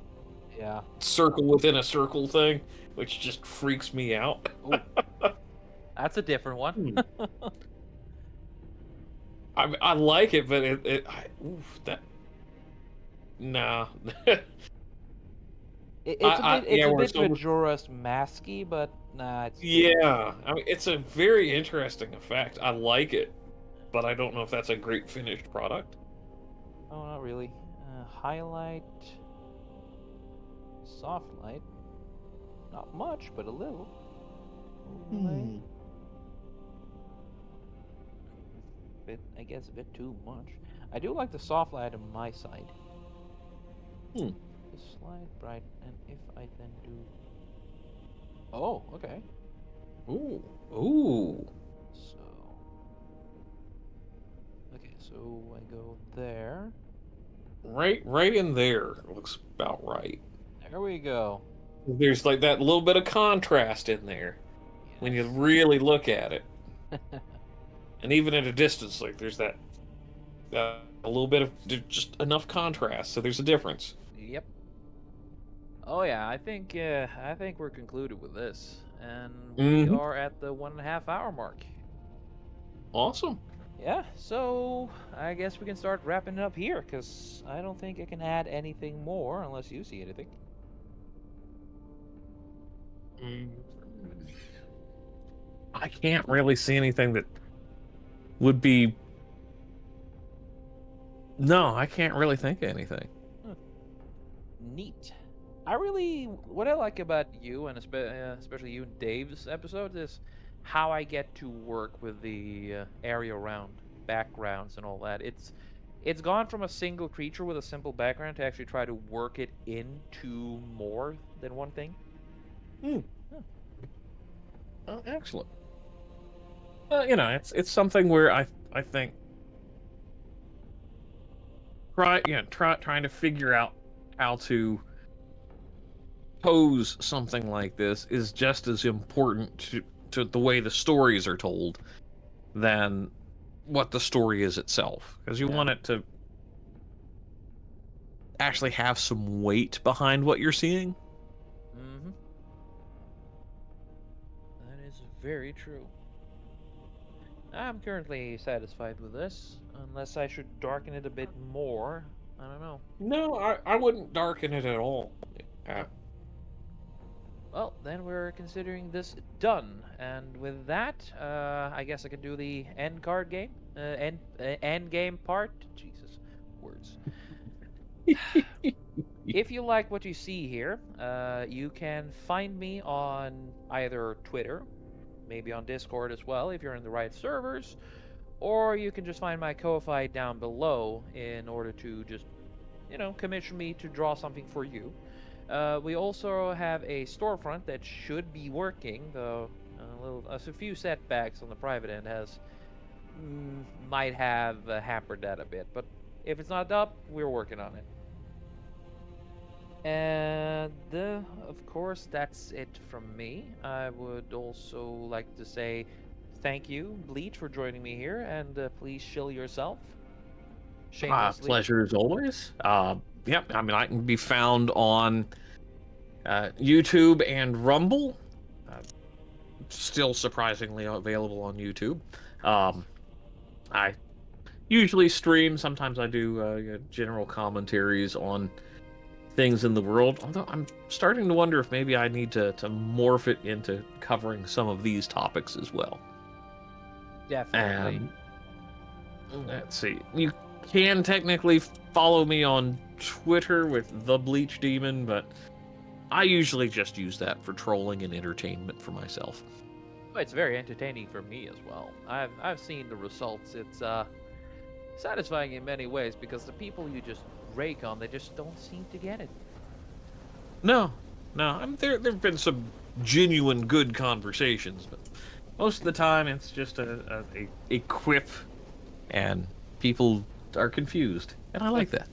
Yeah. circle within a circle thing, which just freaks me out. Oh, that's a different one. Hmm. I like it, but oof, that nah. It's a bit Yeah, it's a we're bit so Majora's Masky, but nah, it's yeah. I mean, it's a very interesting effect. I like it, but I don't know if that's a great finished product. oh, not really. Highlight, soft light, not much, but a little. Overlay, Hmm. bit I guess a bit too much. I do like the soft light on my side. Hmm. The slide bright, and if I then do, oh, okay. Ooh. Ooh. So okay, so I go there. Right in there looks about right. There we go. There's like that little bit of contrast in there when you Yes. really look at it, and even at a distance, like there's that a little bit of just enough contrast, so there's a difference. Yep. Oh yeah, I think we're concluded with this, and we Hmm. are at the 1.5 hour mark. Awesome. Yeah, so I guess we can start wrapping it up here, cause I don't think I can add anything more unless you see anything. Mm. I can't really see anything that would be. No, I can't really think of anything. Hmm. Neat. What I like about you, and especially you and Dave's episode, is how I get to work with the area around, backgrounds and all that. It's gone from a single creature with a simple background to actually try to work it into more than one thing. Hmm. Huh. Oh, excellent. It's something where I think trying to figure out how to pose something like this is just as important to the way the stories are told than what the story is itself, because you Yeah. want it to actually have some weight behind what you're seeing. Mm-hmm. That is very true. I'm currently satisfied with this, unless I should darken it a bit more. I don't know. No, I wouldn't darken it at all. Huh. Well, then we're considering this done, and with that, I guess I can do the end card game, end game part. Jesus, words. if you like what you see here, you can find me on either Twitter, maybe on Discord as well if you're in the right servers, or you can just find my Ko-Fi down below in order to just, commission me to draw something for you. We also have a storefront that should be working, though a few setbacks on the private end might have hampered that a bit. But if it's not up, we're working on it. And of course, that's it from me. I would also like to say thank you, Bleach, for joining me here, and please shill yourself shamelessly. Pleasure as always. Yep, I mean, I can be found on YouTube and Rumble. Still surprisingly available on YouTube. I usually stream. Sometimes I do general commentaries on things in the world. Although I'm starting to wonder if maybe I need to morph it into covering some of these topics as well. Definitely. And let's see. You can technically follow me on Twitter with the Bleach Demon, but I usually just use that for trolling and entertainment for myself. It's very entertaining for me as well. I've seen the results. It's satisfying in many ways because the people you just rake on, they just don't seem to get it. No, there've been some genuine good conversations, but most of the time it's just a quip, and people are confused, and I like that.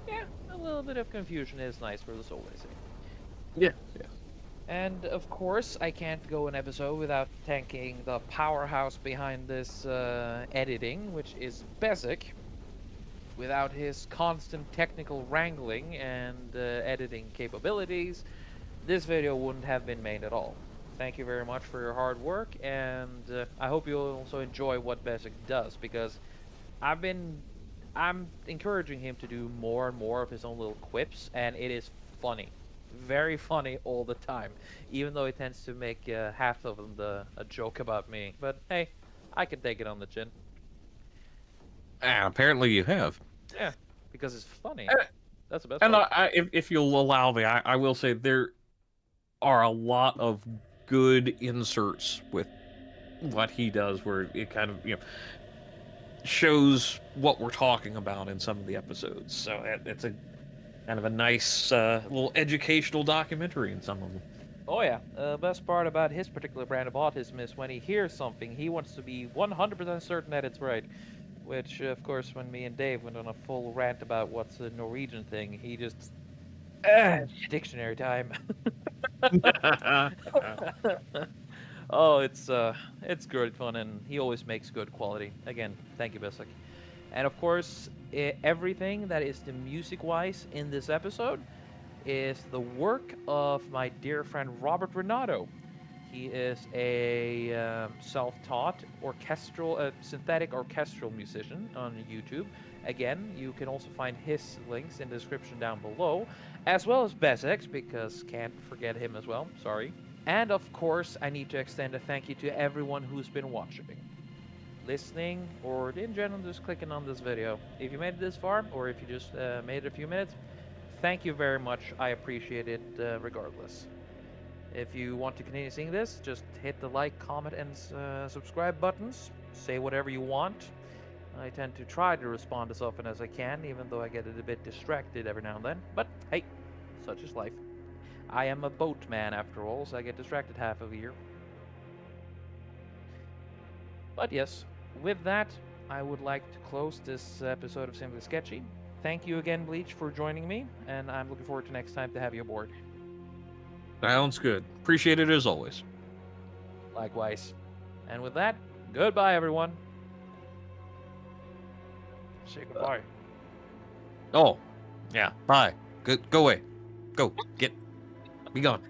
Yeah, a little bit of confusion is nice for the soul, I say. Yeah. And of course, I can't go an episode without thanking the powerhouse behind this editing, which is Basic. Without his constant technical wrangling and editing capabilities, this video wouldn't have been made at all. Thank you very much for your hard work, and I hope you also enjoy what Basic does, because I'm encouraging him to do more and more of his own little quips, and it is funny. Very funny all the time, even though he tends to make half of them a joke about me. But hey, I can take it on the chin. And apparently you have. Yeah, because it's funny. That's the best And part. if you'll allow me, I will say there are a lot of good inserts with what he does, where it kind of shows what we're talking about in some of the episodes. So it's a kind of a nice little educational documentary in some of them. Oh yeah, the best part about his particular brand of autism is when he hears something, he wants to be 100% certain that it's right. Which, of course, when me and Dave went on a full rant about what's a Norwegian thing, he just... dictionary time. Oh, it's good fun, and he always makes good quality. Again, thank you, Bisic. And of course, everything that is the music-wise in this episode is the work of my dear friend Robert Renato. He is a self-taught synthetic orchestral musician on YouTube. Again, you can also find his links in the description down below, as well as Bezex, because can't forget him as well, sorry. And of course, I need to extend a thank you to everyone who's been watching, listening, or in general just clicking on this video. If you made it this far, or if you just made it a few minutes, thank you very much. I appreciate it regardless. If you want to continue seeing this, just hit the like, comment, and subscribe buttons. Say whatever you want. I tend to try to respond as often as I can, even though I get a bit distracted every now and then. But hey, such is life. I am a boatman after all, so I get distracted half of the year. But yes, with that, I would like to close this episode of Simply Sketchy. Thank you again, Bleach, for joining me, and I'm looking forward to next time to have you aboard. Sounds good. Appreciate it as always. Likewise. And with that, goodbye, everyone. Say goodbye. Oh, yeah. Bye. Go away. Go. Be gone.